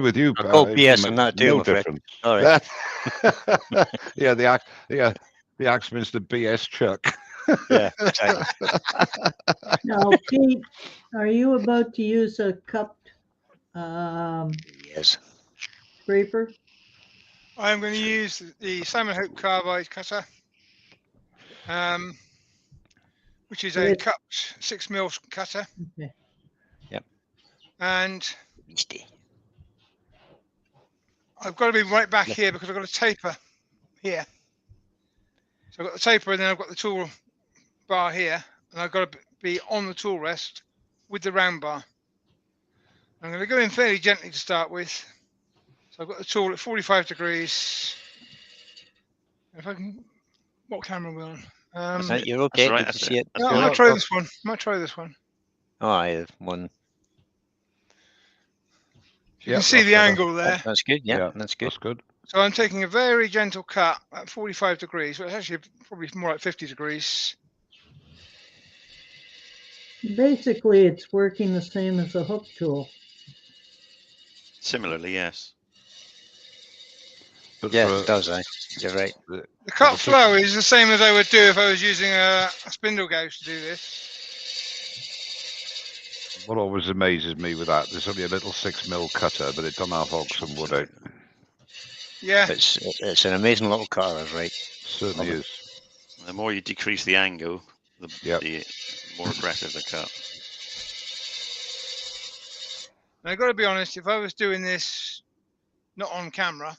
with you. I'll call it PS makes on that too, no I'm afraid. difference. All right. yeah, the Axminster BS Chuck. Yeah, exactly. Now, Pete, are you about to use a cupped Yes. scraper? I'm going to use the Simon Hope carbide cutter, which is a Good. cupped 6mm cutter. Okay. And Beastie. I've got to be right back here because I've got a taper here. So I've got the taper and then I've got the tool bar here, and I've got to be on the tool rest with the round bar. I'm going to go in fairly gently to start with. So I've got the tool at 45 degrees. If I can, what camera are we on? Right, you're okay. right, Did you that's see it? That's No, good. I might try this one. Oh, I have one. You can see the angle there. That's good. Yeah, that's good. That's good. So I'm taking a very gentle cut at 45 degrees. Well, it's actually probably more like 50 degrees. Basically, it's working the same as a hook tool. Similarly, yes. But Yeah, for, it does. You're right. The cut flow is the same as I would do if I was using a spindle gouge to do this. what always amazes me with that, there's only a little 6mm cutter, but it doesn't have hogs and wood out. Yeah. It's an amazing little cutter, right? Certainly is. The more you decrease the angle, the Yep. more aggressive the cut. And I've got to be honest, if I was doing this not on camera,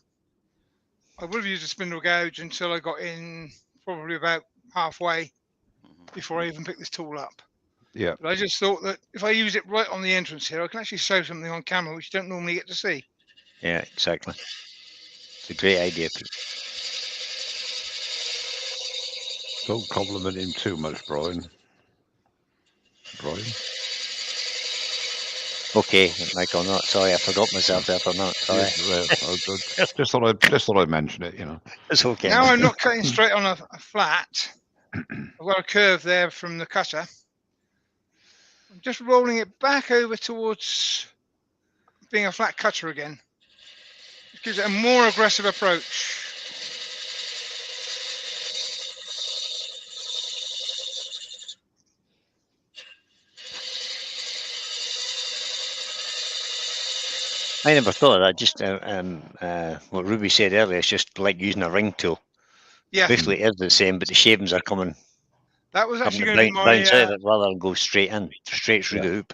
I would have used a spindle gouge until I got in probably about halfway before I even picked this tool up. Yeah. But I just thought that if I use it right on the entrance here, I can actually show something on camera which you don't normally get to see. Yeah, exactly. It's a great idea, Pete. Don't compliment him too much, Brian. Brian? Okay, Michael, not sorry, I forgot myself there for not. Sorry. I just thought I'd mention it, you know. It's okay. Now I'm not cutting straight on a flat. I've got a curve there from the cutter. I'm just rolling it back over towards being a flat cutter again. It gives it a more aggressive approach. I never thought of that. Just what Ruby said earlier. It's just like using a ring tool. Yeah, Basically, it is the same, but the shavings are coming that was having actually to going to be my bounce out of it rather than go straight through Yeah. the hoop.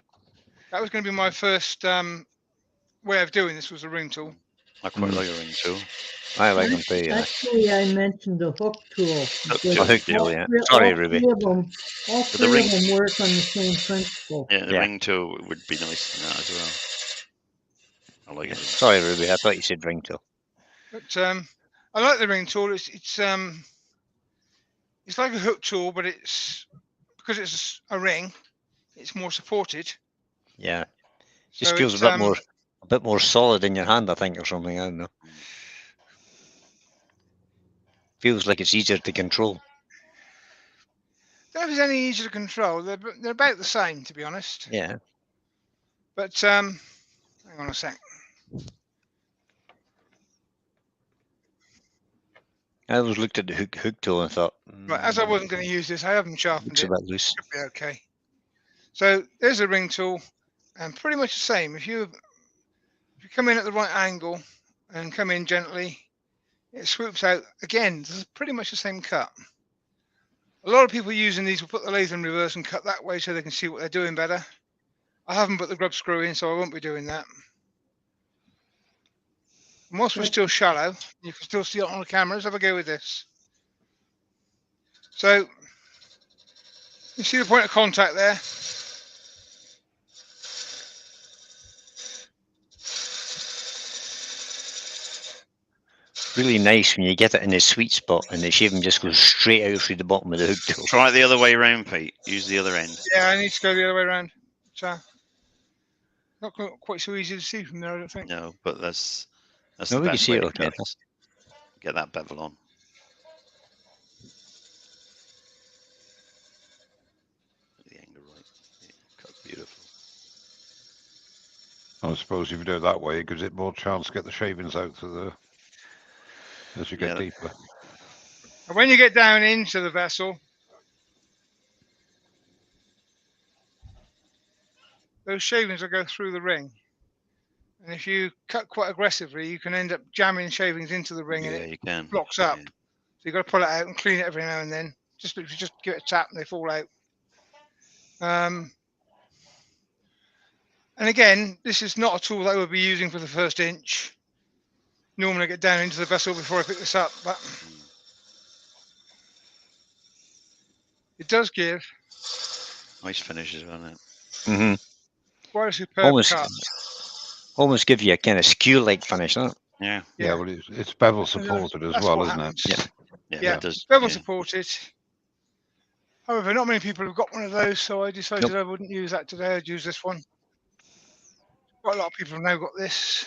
that was going to be my first way of doing this was a ring tool. I quite like a ring tool. I like them too. Yeah. Actually, I mentioned the hook tool. Hook because tool. A hook tool, all yeah. three- Sorry, all Ruby. three of them, all But the three ring- of them work on the same principle. Yeah, the Yeah. ring tool would be nice in that as well. I like it. Sorry, Ruby. I thought you said ring tool. But I like the ring tool. It's like a hook tool, but it's because it's a ring, it's more supported. Yeah. Just So feels it's, a bit more solid in your hand, I think, or something. I don't know. Feels like it's easier to control. I don't know if it's any easier to control. They're about the same, to be honest. Yeah. But hang on a sec. I always looked at the hook tool and thought, Right, as I wasn't going to use this, I haven't sharpened looks a it. bit loose. Should be okay. So there's a ring tool, and pretty much the same. If you come in at the right angle and come in gently, it swoops out again. This is pretty much the same cut. A lot of people using these will put the lathe in reverse and cut that way so they can see what they're doing better. I haven't put the grub screw in, so I won't be doing that. And whilst we're still shallow, you can still see it on the cameras. Have a go with this. So you see the point of contact there. Really nice when you get it in the sweet spot and the shaving just goes straight out through the bottom of the hook tool. Try it the other way around, Pete. Use the other end. Yeah, I need to go the other way around. So not quite so easy to see from there, I don't think. No, but that's No, the we can best see way it to okay. cut it. Get that bevel on. The angle right. Yeah, cut beautiful. I suppose if you do it that way, it gives it more chance to get the shavings out to the as you get Yeah. deeper. And when you get down into the vessel, those shavings will go through the ring. And if you cut quite aggressively, you can end up jamming shavings into the ring and Yeah, it you can. blocks up. Yeah. So you've got to pull it out and clean it every now and then. Just give it a tap and they fall out. And again, this is not a tool that I would be using for the first inch. Normally I get down into the vessel before I pick this up, but it does give Nice finish as well. Mm-hmm. quite a superb Almost, cut. almost give you a kind of skew-like finish, doesn't it? Yeah. Yeah, well, it's bevel supported as That's well, what isn't happens. it? Yeah, Yeah, that does. bevel Yeah. supported. However, not many people have got one of those, so I decided I wouldn't use that today. I'd use this one. Quite a lot of people have now got this.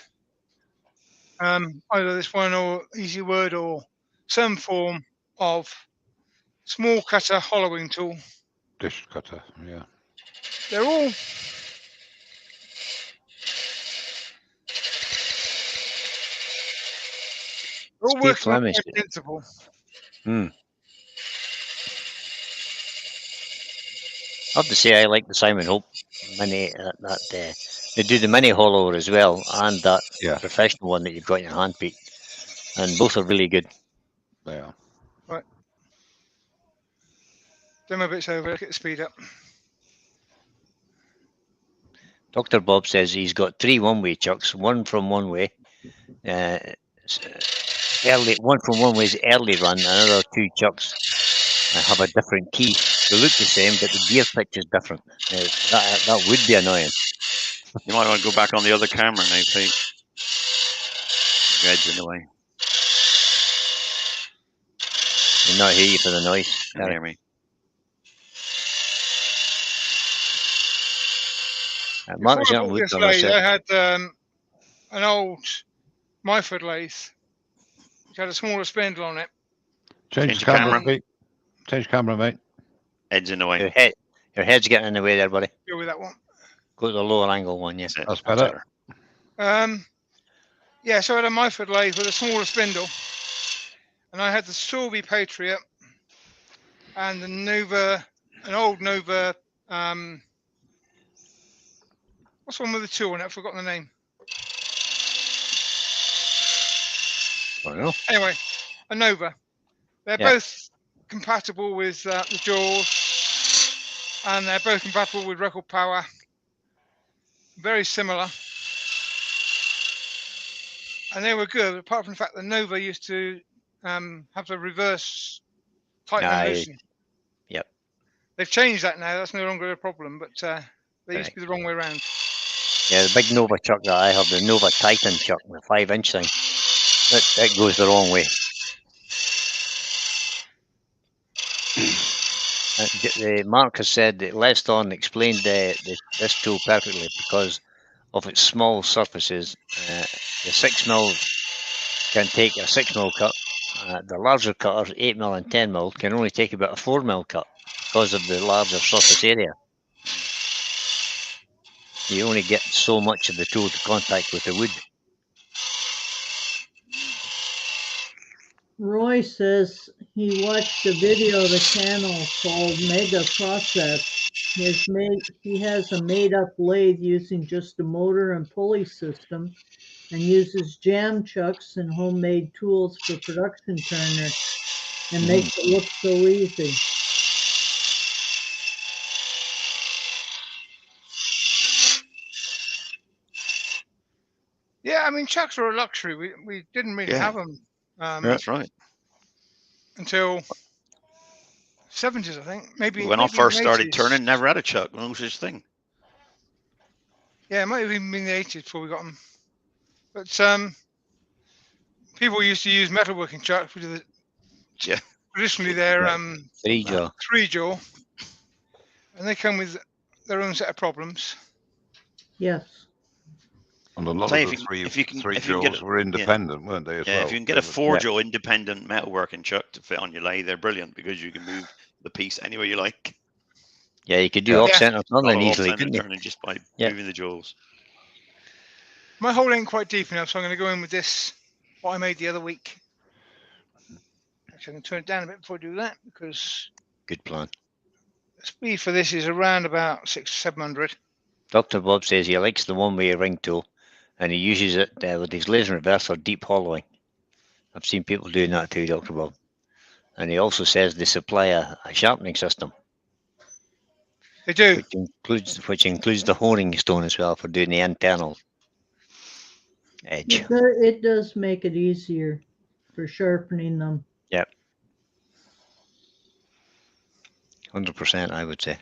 Either this one or Easy Word or some form of small cutter hollowing tool. Dish cutter, yeah. They're all working on the Flemish. same principle. Hmm. I have to say I like the Simon Hope mini. They do the mini hollower as well, and that Yeah. professional one that you've got in your hand, Pete. And both are really good. They are. Demo bit's over. Get the speed up. Dr. Bob says he's got 3 one-way chucks, one from one way, early. One from one way's early run, another 2 chucks have a different key. They look the same, but the gear pitch is different. That would be annoying. You might want to go back on the other camera now, Pete. Your head's in the way. You're not hear you for the noise. Can you hear me? Martin's Before I out bought with this them, lathe, I had an old Myford lathe, which had a smaller spindle on it. Change the the camera, camera. mate. Change camera, mate. Head's in the way. Your head's getting in the way there, buddy. Go with that one. Go to the lower angle one, yes. That's better. Yeah, so I had a Myford lathe with a smaller spindle, and I had the Sorby Patriot and the Nova, an old Nova. What's one with the 2 on it? I've forgotten the name. know. Anyway, a Nova. They're Yeah. both compatible with the jaws, and they're both compatible with record power. Very similar. And they were good, apart from the fact the Nova used to have the reverse tighten and Aye. loosen. Yep. They've changed that now. That's no longer a problem, but they used to Correct. be the wrong way around. Yeah, the big Nova chuck that I have, the Nova Titan chuck, the 5-inch thing, it goes the wrong way. Mark has said that Leston explained this tool perfectly because of its small surfaces. The 6mm can take a 6mm cut. The larger cutters, 8mm and 10mm, can only take about a 4mm cut because of the larger surface area. You only get so much of the tool to contact with the wood. Roy says he watched a video of the channel called Mega Process. He has a made-up lathe using just a motor and pulley system and uses jam chucks and homemade tools for production turner and makes it look so easy. Yeah, I mean, chucks are a luxury. We didn't really have them That's right. until 70s, I think. Maybe When I maybe first in started 80s. turning, never had a chuck. No such thing. Yeah, it might have even been the 80s before we got them. But people used to use metalworking chucks, which are Yeah. traditionally they're 3-jaw. 3-jaw, and they come with their own set of problems. Yes. And a lot Say of if the you- if you can- three if you can get jaws it- were independent, weren't they, as Yeah, well? if you can get a 4-jaw independent metalworking chuck to fit on your lathe, they're brilliant because you can move the piece anywhere you like. Yeah, you could do Yeah. off-center A lot turning of easily, off-center couldn't you? turning just by Yeah. moving the jaws. My hole ain't quite deep enough, so I'm going to go in with this, what I made the other week. Actually, I'm going to turn it down a bit before I do that, because Good plan. the speed for this is around about 600-700. Dr. Bob says he likes the one-way ring tool, and he uses it with his laser reverse for deep hollowing. I've seen people doing that too, Dr. Bob. And he also says they supply a sharpening system, They do. which includes the honing stone as well for doing the internal edge. It does make it easier for sharpening them. 100%, I would say.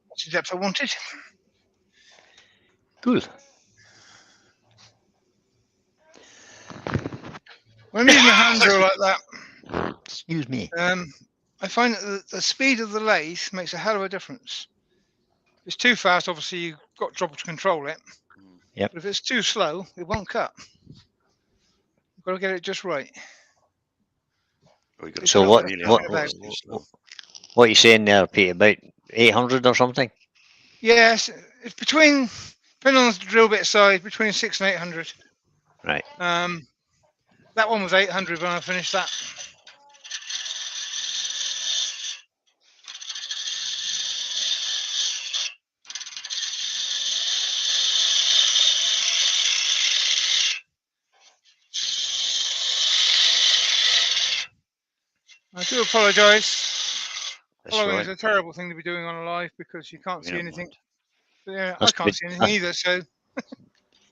That's the depth I wanted. Good. When I'm using a hand drill like that, Excuse me. I find that the speed of the lathe makes a hell of a difference. If it's too fast, obviously you've got trouble to control it. Yep. But if it's too slow, it won't cut. You've got to get it just right. So what are you saying there, Pete? About 800 or something? Yes, it's between, depending on the drill bit size, between 600 and 800. Right. That one was 800 when I finished that. I do apologise. Following is a terrible thing to be doing on a live because you can't see anything. But yeah, I can't see anything either, so.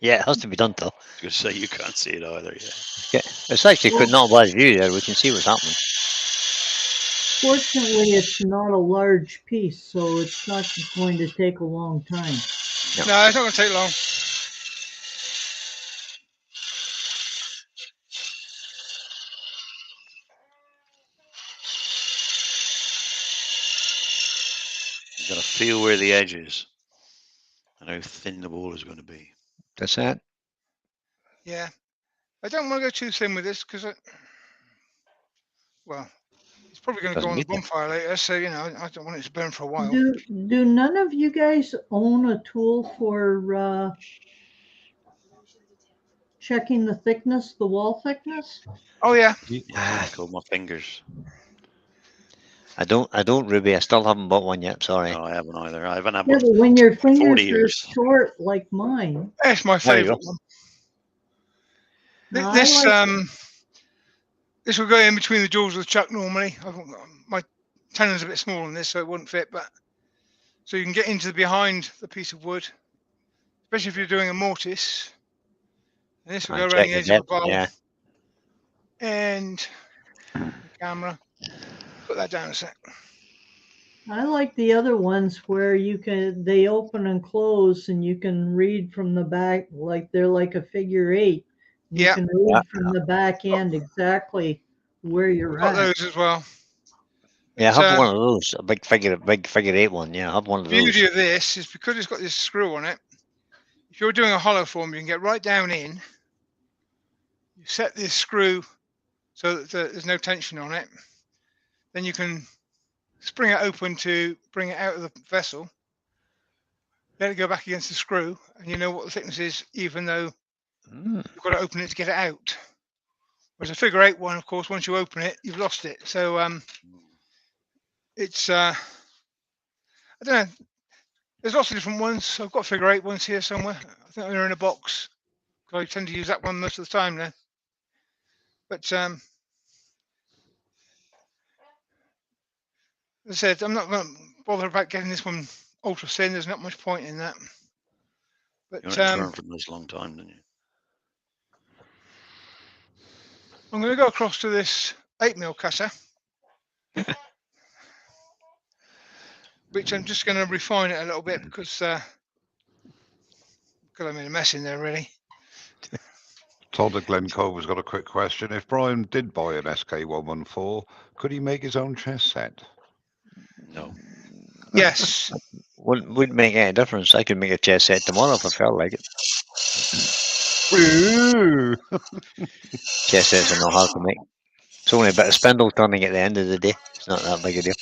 Yeah, it has to be done though. I was going to say you can't see it either. Yeah, it's actually not a bad view there. We can see what's happening. Fortunately, it's not a large piece, so it's not going to take a long time. No, it's not going to take long. You've got to feel where the edge is and how thin the wall is going to be. That's it. Yeah. I don't want to go too thin with this because, well, it's probably going to go on the bonfire later, so, you know, I don't want it to burn for a while. Do none of you guys own a tool for checking the thickness, the wall thickness? Oh, yeah. I call my fingers. I don't, Ruby. I still haven't bought one yet. Sorry. No, I haven't either. I haven't had Yeah, one but when your for 40 fingers are years. short like mine, That's my There you favourite go. one. now I This like this will go in between the jaws of the chuck normally. My tenon's a bit smaller than this, so it wouldn't fit. But so you can get into behind the piece of wood, especially if you're doing a mortise. And this will go And around check the the edge of the depth. bowl. Yeah. And the camera. Put that down a sec. I like the other ones where they open and close and you can read from the back, like they're like a figure 8. You Yeah. can read Yeah. from the back end exactly where you're Got at. those as well. Yeah, I But, have one of those. A big figure 8 one. Yeah, I have one of the those. beauty of this is because it's got this screw on it. If you're doing a hollow form, you can get right down in. You set this screw so that there's no tension on it. Then you can spring it open to bring it out of the vessel. Let it go back against the screw, and you know what the thickness is, even though Mm. you've got to open it to get it out. Whereas a figure 8 one, of course, once you open it, you've lost it. So it's I don't know. There's lots of different ones. I've got figure 8 ones here somewhere. I think they're in a box. I tend to use that one most of the time now. But as I said, I'm not going to bother about getting this one ultra thin. There's not much point in that. But You want to turn for this long time, didn't you? I'm going to go across to this 8mm cutter, which I'm just going to refine it a little bit because I made a mess in there really. Todd at Glen Cove has got a quick question. If Brian did buy an SK114, could he make his own chess set? No. Yes. Wouldn't make any difference. I could make a chess set tomorrow if I felt like it. Chess sets are not hard to make. It's only a bit of spindle turning at the end of the day. It's not that big a deal.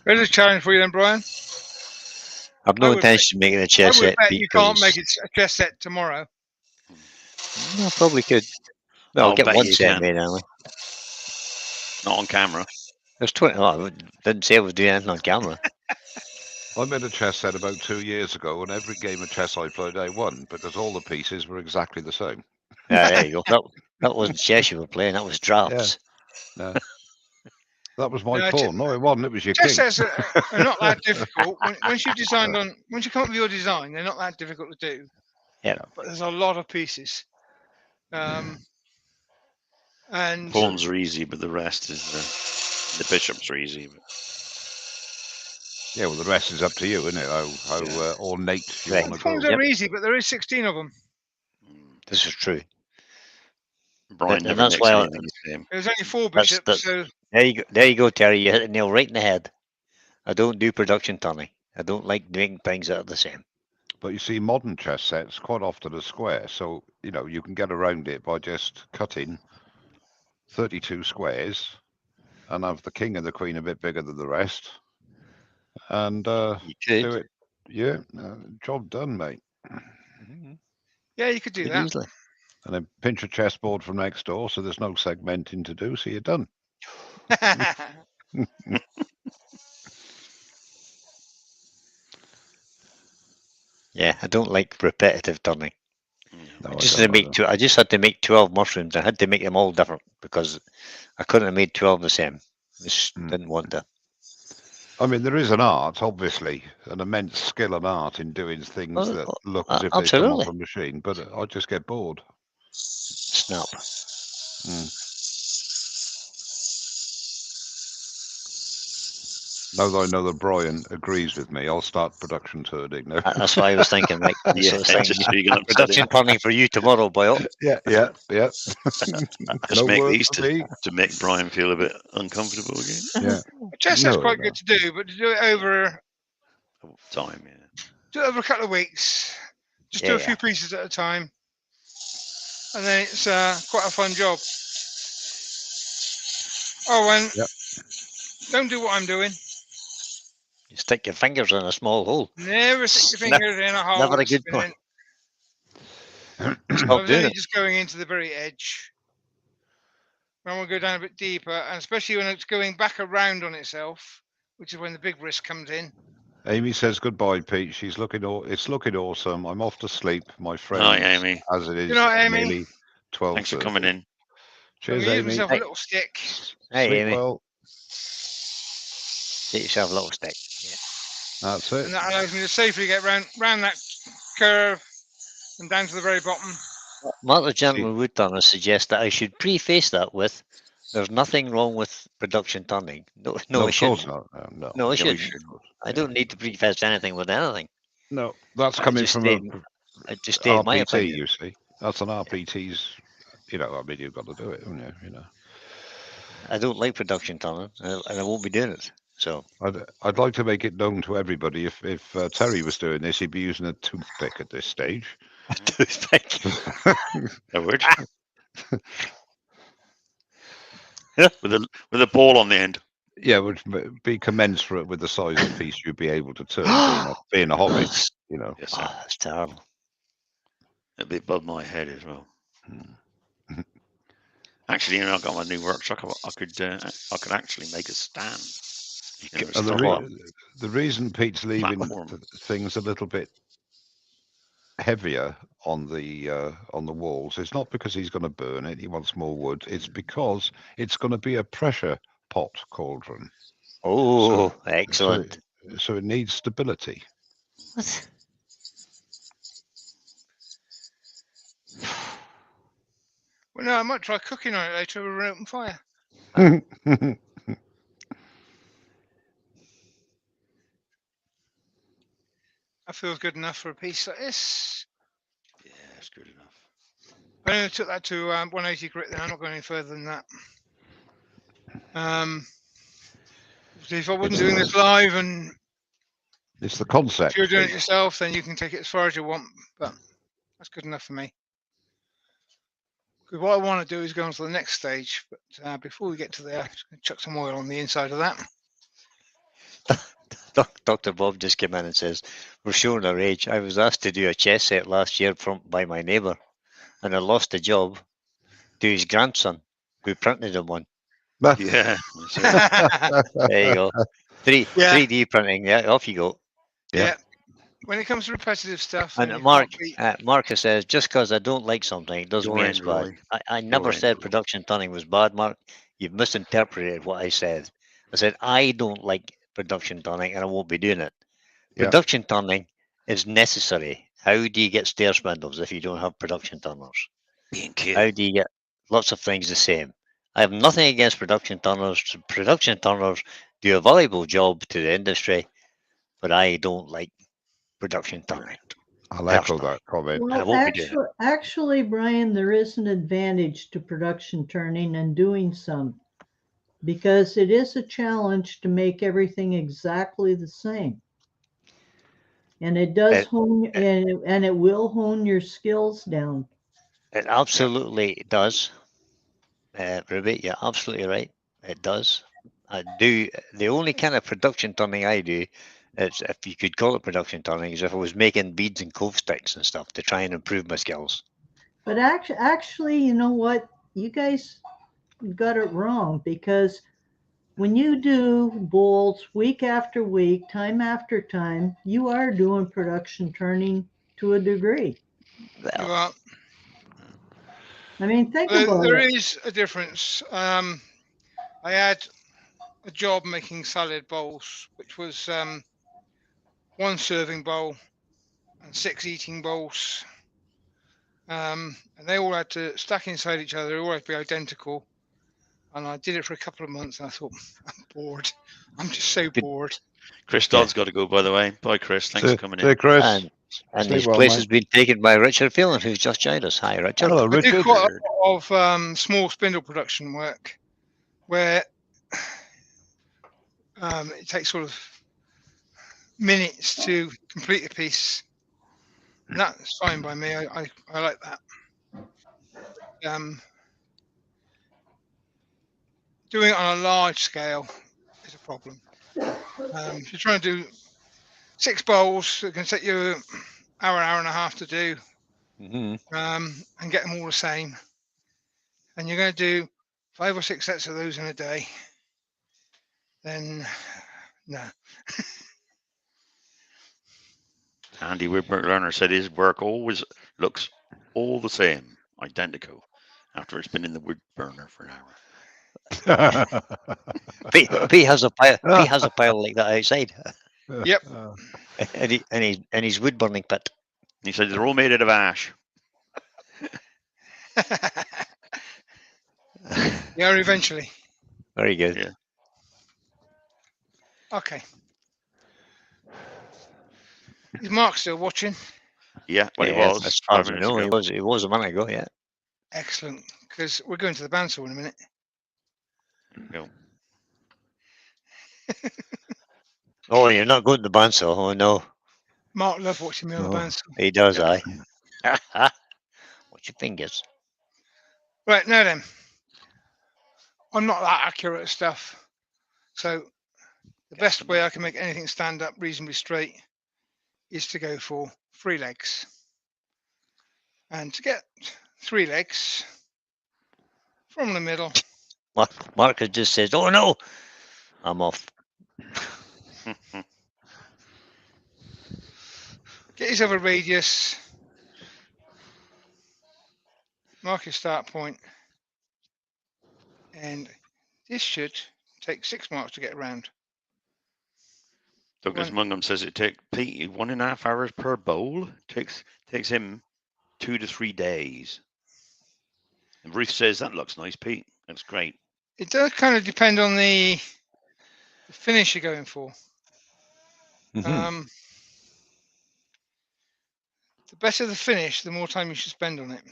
There's a challenge for you then, Brian. I've no intention of making a I chess would set. bet you can't because- make a chess set tomorrow. I probably could. Well, I'll I'll get bet one you set can. made anyway. Not on camera. There's 20. Oh, I didn't say I was doing anything on camera. I made a chess set about 2 years ago, and every game of chess I played, I won because all the pieces were exactly the same. Yeah, there you go. That wasn't chess you were playing. That was drafts. No. That was my No, pawn. No, it wasn't. It was your Chess king. sets are not that difficult. Once you come up with your design, they're not that difficult to do. Yeah. But there's a lot of pieces. And Pawns are easy, but the rest is the bishops are easy. But Yeah, well, the rest is up to you, isn't it? How ornate you Right. want to pawns go. are easy, but there is 16 of them. This is true. Brian And never that's makes why anything the same. There's only 4 That's bishops, the- so There you go, Terry. You hit the nail right in the head. I don't do production turning. I don't like making things that are the same. But you see, modern chess sets quite often are square, so you can get around it by just cutting 32 squares and have the king and the queen a bit bigger than the rest, and You could. do it. Yeah, job done, mate. yeah, you could do Could that. easily. And then pinch a chessboard from next door, so there's no segmenting to do. So you're done. Yeah, I don't like repetitive turning. No, I I just don't had to either. I just had to make 12 mushrooms. I had to make them all different because I couldn't have made 12 the same. I just didn't want to. I mean, there is an art, obviously, an immense skill and art in doing things Oh, that look as if they come absolutely. off a machine, but I just get bored. Snap. Now that I know that Brian agrees with me, I'll start production turning now. That's what I was thinking. Like, that's Yeah, what I was just thinking. so you can upset Production him. turning for you tomorrow, boy. Yeah. Just No make work these for me. to make Brian feel a bit uncomfortable again. Yeah. Chess set's No, quite no. good to do, but to do it over Time, yeah. a couple of weeks, just do Yeah, a few pieces at a time, and then it's quite a fun job. Oh, and Yep. don't do what I'm doing. You stick your fingers in a small hole. Never stick your fingers in a hole. Never a that's good spinning. point. I Stop was doing only it. just going into the very edge. I want to go down a bit deeper, and especially when it's going back around on itself, which is when the big risk comes in. Amy says goodbye, Pete. She's looking. It's looking awesome. I'm off to sleep, my friends. Hi, Amy. As it is Good night, Amy. nearly 12:30. Thanks for coming in. I'm Cheers, gonna use Amy. myself a Hey. little stick. Hey, Sleep Amy. well. Get yourself a little stick. Yeah. That's it. And that allows me to safely get round that curve and down to the very bottom. Mark the Gentleman Woodturner suggests that I should preface that with, there's nothing wrong with production turning. No, No, it of course shouldn't. not. No, No, it Yeah, we shouldn't. I don't need to preface anything with anything. No, that's I coming just from state- I just state my RPT. opinion. You see, that's an RPT's. You know, I mean, you've got to do it, haven't you? You know. I don't like production turning, and I won't be doing it. So I'd like to make it known to everybody. If Terry was doing this, he'd be using a toothpick at this stage. I would. with a ball on the end. Yeah, would be commensurate with the size of piece you'd be able to turn, being a hobbit. You know. Yes, sir. oh, that's terrible. A bit above my head as well. Hmm. Actually, you know, I've got my new workshop. I could actually make a stand. You know, And stop the reason Pete's leaving platform. things a little bit heavier on the walls is not because he's going to burn it. He wants more wood. It's because it's going to be a pressure pot cauldron. Oh, excellent. So it needs stability. What? Well, no, I might try cooking on it later over an open fire. That feels good enough for a piece like this. Yeah, it's good enough. I only took that to 180 grit. Then I'm not going any further than that. If I wasn't doing this live and It's the concept. if you're doing it Pete. yourself, then you can take it as far as you want. But that's good enough for me. Because what I want to do is go on to the next stage. But before we get to there, I'm just going to chuck some oil on the inside of that. Dr. Bob just came in and says, we're showing our age. I was asked to do a chess set last year by my neighbour, and I lost the job to his grandson, who printed him one. Yeah. That's it. There you go. 3D printing. Yeah, off you go. Yeah. When it comes to repetitive stuff, And then you Mark, can't beat- Marcus says, just because I don't like something, it doesn't Your mean end, it's bad. Roy. I never Your said end, Roy. production turning was bad, Mark. You've misinterpreted what I said. I said, I don't like production turning and I won't be doing it. Yeah. Production turning is necessary. How do you get stair spindles if you don't have production turners? Being cute. How do you get lots of things the same? I have nothing against production turners. Production turners do a valuable job to the industry, but I don't like production turning. I'll echo Personally. that comment. I Well, won't be doing it. actually, Brian, there is an advantage to production turning and doing some, because it is a challenge to make everything exactly the same. And it does hone, and it will hone your skills down. It absolutely does. Ruby, you're absolutely right. It does. I do. The only kind of production turning I do, it's, if you could call it production turning, is if I was making beads and cove sticks and stuff to try and improve my skills. But actually, you know what? You guys got it wrong, because when you do bowls week after week, time after time, you are doing production turning to a degree. Well, Well, I mean, think about there it. is a difference. I had a job making salad bowls, which was 1 serving bowl and 6 eating bowls. And they all had to stack inside each other. They all had to be identical. And I did it for a couple of months, and I thought, I'm bored. I'm just so bored. Chris Dodd's got to go, by the way. Bye, Chris. Thanks for coming in. Chris. and Stay his well, place mate. has been taken by Richard Phelan, who's just joined us. Hi, Richard. Hello, I do Richard. quite a lot of small spindle production work where it takes sort of minutes to complete a piece. And that's fine by me. I like that. Doing it on a large scale is a problem. If you're trying to do 6 bowls, it can take you an hour and a half to do, Mhm. and get them all the same. And you're going to do 5 or 6 sets of those in a day, then no. Andy Woodburn Learner said his work always looks all the same, identical, after it's been in the wood burner for an hour. Pete has a pile. Pete has a pile like that outside, Yep. in his wood burning pit. He said they're all made out of ash. Yeah, eventually. Very good. Yeah. Okay. Is Mark still watching? Yeah, well, he Yeah, was as far 5 as I minutes know, ago. he was a minute ago. Yeah. Excellent. Because we're going to the bandsaw in a minute. Go. Oh, you're not going to the bandsaw? Oh no. Mark loved watching me on the No, bandsaw. he does. Aye. Watch your fingers. Right, now then. I'm not that accurate at stuff. So the best way I can make anything stand up reasonably straight is to go for 3 legs. And to get 3 legs from the middle, Marcus just says, "Oh no, I'm off." get yourself a radius, mark your start point, and this should take 6 marks to get around. Douglas Mungham says it takes Pete 1.5 hours per bowl. Takes him 2 to 3 days. And Ruth says that looks nice, Pete. That's great. It does kind of depend on the finish you're going for. Mhm. The better the finish, the more time you should spend on it.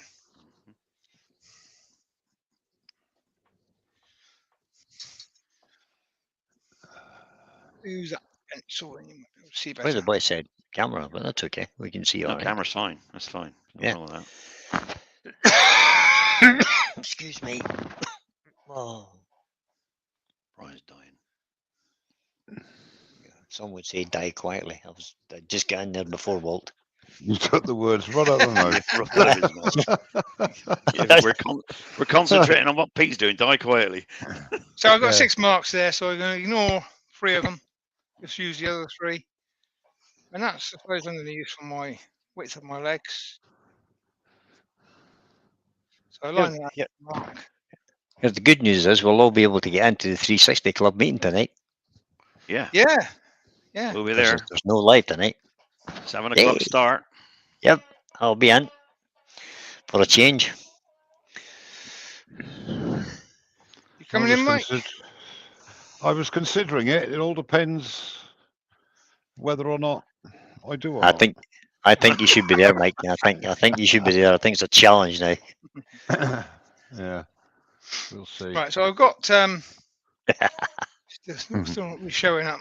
Use that pencil and you see Where's the better. boy said camera, but that's okay. We can see No, all right. camera's fine. That's fine. No Yeah. problem with that. Excuse me. Oh, Brian's dying. some would say die quietly. I just got in there before Walt. You took the words right out of my Right out of his mouth. Yeah, we're concentrating on what Pete's doing. Die quietly. So I've got Yeah. 6 marks there, so I'm going to ignore 3 of them. Just use the other 3. And that's, I suppose, I'm going to use for my width of my legs. So I line that Yeah. mark. Because the good news is we'll all be able to get into the 360 Club meeting tonight. Yeah. Yeah. Yeah. We'll be 'cause there. There's no live tonight. 7 o'clock Hey. start. Yep, I'll be in for a change. You coming in, Mike? I was considering it. It all depends whether or not I do or I not. think you should be there, Mike. I think you should be there. I think it's a challenge now. Yeah, we'll see. Right, so I've got still not really showing up.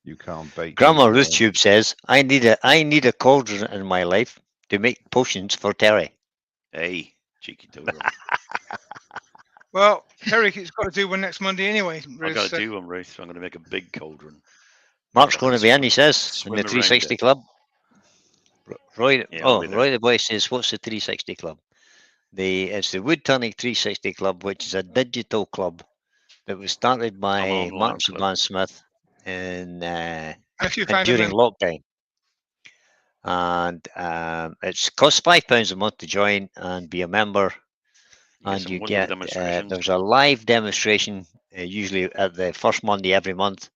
You can't bake. Grandma it, RuthTube says, I need a cauldron in my life to make potions for Terry. Hey, cheeky total. Well, Terry's got to do one next Monday anyway. I've got Ruth, to do one, Ruth. So I'm going to make a big cauldron. Mark's going to be in, he says, in Swim the around 360 it. Club. Roy, Yeah, I'll be there. Roy the boy says, what's the 360 Club? It's the Woodturning 360 Club, which is a digital club that was started by online Mark club. Van Smith in if you found during him, lockdown. And it costs £5 a month to join and be a member. And you wonderful get demonstrations. there's a live demonstration usually at the first Monday every month,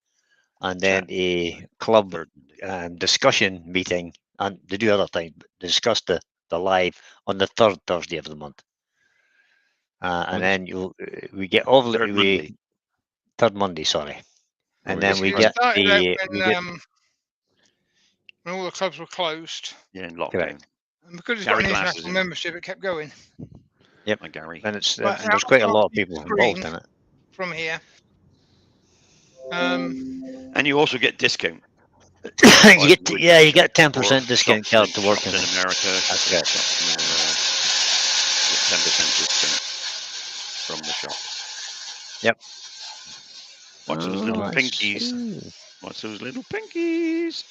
and then Chat. a club Third Monday. discussion meeting, and they do other things, but discuss the live on the third Thursday of the month. And then we get all Third Monday. third Monday, sorry, and Right. then we it get started out the when all the clubs were closed. Yeah, in lockdown. correct. And because it's Gary got an Glass is international in. membership, it kept going. My Gary. And it's But there's how quite a far lot of you people screen involved in it. From here. And you also get discount. you get 10% discount card to work in America. That's right. Get 10% discount from the shops. Yep. Watch those little I pinkies. see. Watch those little pinkies.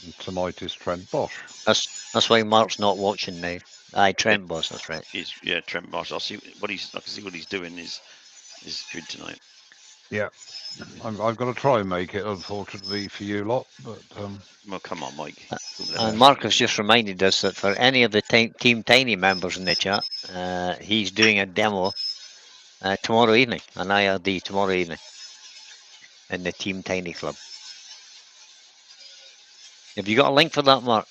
And tonight is Trent Bosch. That's why Mark's not watching now. Aye, Trent Boss, that's right. Yeah, Trent Bosch. I can see what he's doing is good tonight. Yeah, I've got to try and make it, unfortunately for you lot, but Well, come on, Mike. Don't let And us Mark down. has just reminded us that for any of the Team Tiny members in the chat, he's doing a demo tomorrow evening, an IRD tomorrow evening in the Team Tiny Club. Have you got a link for that, Mark?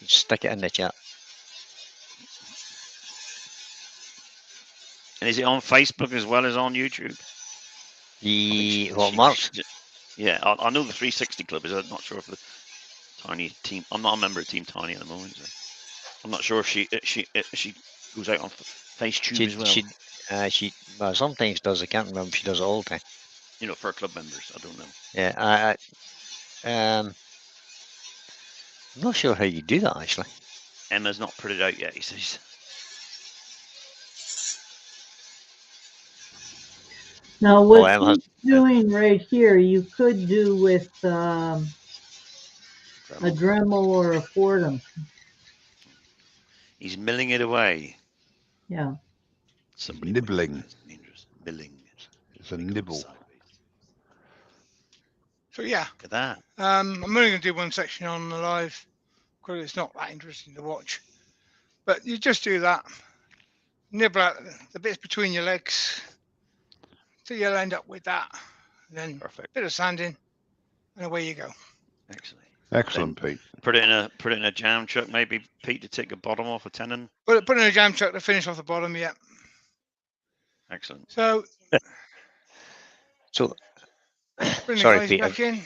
Just stick it in the chat. And is it on Facebook as well as on YouTube? Mark's? Yeah, I know the 360 Club is. I'm not sure if the Tiny team. I'm not a member of Team Tiny at the moment. So I'm not sure if she goes out on FaceTube as well. She sometimes does. I can't remember if she does it all the time. You know, for club members, I don't know. Yeah, I'm not sure how you do that actually. Emma's not put it out yet, he says. Now, what Emma he's doing right here, you could do with a Dremel or a Fordham. He's milling it away. Yeah. Somebody nibbling. Milling. It's a nibble. So yeah, Look at that. I'm only going to do one section on the live because it's not that interesting to watch. But you just do that, nibble out the bits between your legs, so you'll end up with that. And then Perfect. a bit of sanding, and away you go. Excellent. Excellent, Pete. Put it in a jam chuck, maybe, Pete, to take the bottom off a tenon. Put it in a jam chuck to finish off the bottom. Yeah. Excellent. So. Bring the sorry, guys Pete. back in.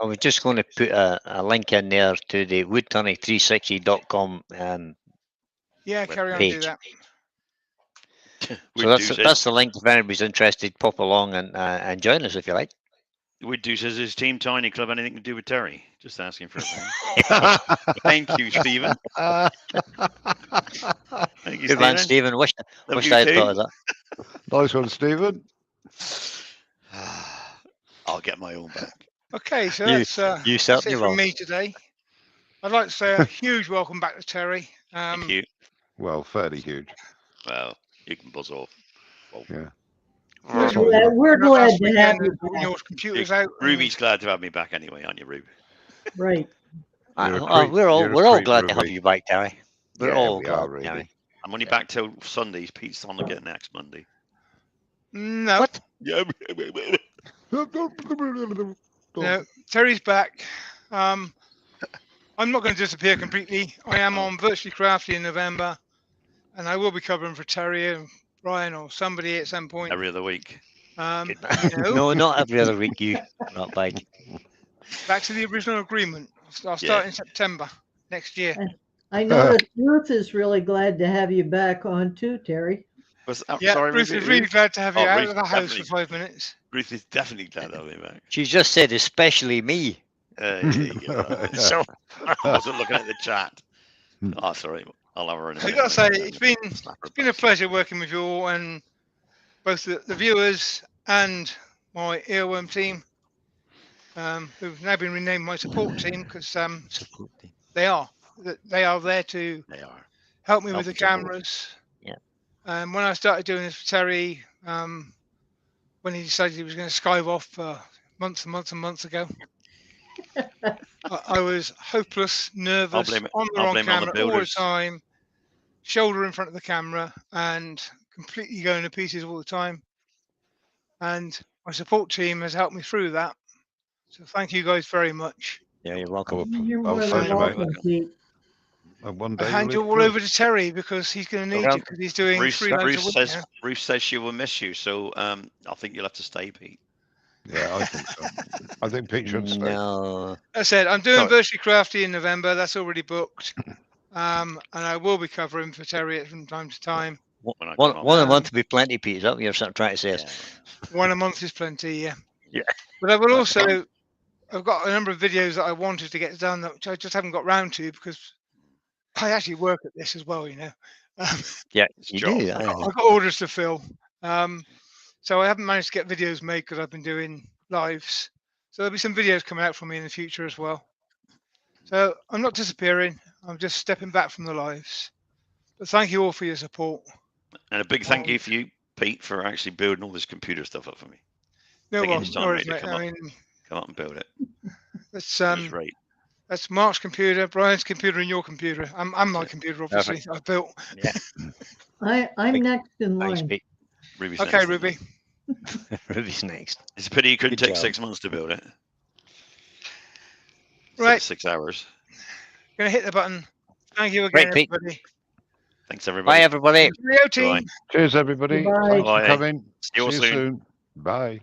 I was just going to put a link in there to the woodturning360.com Yeah, carry on, page. do that. So that's the link if anybody's interested. Pop along and join us if you like. Wood do says, is Team Tiny Club anything to do with Terry? Just asking for a thing. Thank you, Stephen. Thank you, Good man, Stephen. Wish I had thought of that. Nice one, Stephen. I'll get my own back. Okay, so You that's certainly it from will. me today. I'd like to say a huge welcome back to Terry. Thank you. Well, fairly huge. Well, you can buzz off. Well, Yeah. We're glad to have you when back. your computer's out. Ruby's glad to have me back anyway, aren't you, Ruby? Right. We're all glad to have you back, Terry. We're all glad, really. Terry. I'm only back till Sundays. Pete's on again next Monday. No. What? Yeah. No, Terry's back. I'm not going to disappear completely. I am on Virtually Crafty in November, and I will be covering for Terry and Brian or somebody at some point. Every other week. No, not every other week. You not big. Back to the original agreement. I'll start in September next year. I noticed Ruth is really glad to have you back on too, Terry. Sorry, Ruth is really glad to have you out of the house for 5 minutes. Ruth is definitely glad to have me back. She just said, especially me. So I wasn't looking at the chat. Oh, sorry. I'll have her in a I minute. got to say, it's been a pleasure working with you all, and both the viewers and my earworm team, who've now been renamed my support team because they are there to help me with the cameras. Yeah. When I started doing this for Terry, when he decided he was going to Skype off months and months and months ago, I was hopeless, nervous, on the wrong camera all the time, shoulder in front of the camera, and completely going to pieces all the time. And my support team has helped me through that. So thank you guys very much. Yeah, you're welcome. You're more than welcome, Pete. One day I hand you all over to Terry because he's going to need you because he's doing Ruth says she will miss you, so I think you'll have to stay, Pete. Yeah, I think so. I think Pete should stay. No. I said I'm doing Virtually Crafty in November. That's already booked. And I will be covering for Terry from time to time. One a month would be plenty, Pete. Is that what you're trying to say? One a month is plenty, yeah. Yeah. But I will also, I've got a number of videos that I wanted to get done, which I just haven't got round to because I actually work at this as well, you know. Yeah, you do. I've got orders to fill. So I haven't managed to get videos made because I've been doing lives. So there'll be some videos coming out from me in the future as well. So I'm not disappearing. I'm just stepping back from the lives. But thank you all for your support. And a big thank you for you, Pete, for actually building all this computer stuff up for me. No, Taking well, his no time, worries, mate, to mate. I mean, come up and build it. that's That's right. that's Mark's computer, Brian's computer, and your computer. I'm my computer, obviously. I built. Yeah. I'm next in Thanks, line. Pete. Ruby's Okay, next. Ruby. Ruby's next. It's a pity you couldn't Good take job. 6 months to build it. Right. 6 hours. Gonna hit the button. Thank you again, Right, Pete. everybody. Thanks, everybody. Bye, everybody. Cheerio, team. Bye. Cheers, everybody. Goodbye. Thanks for Bye. coming. See you all soon. Bye.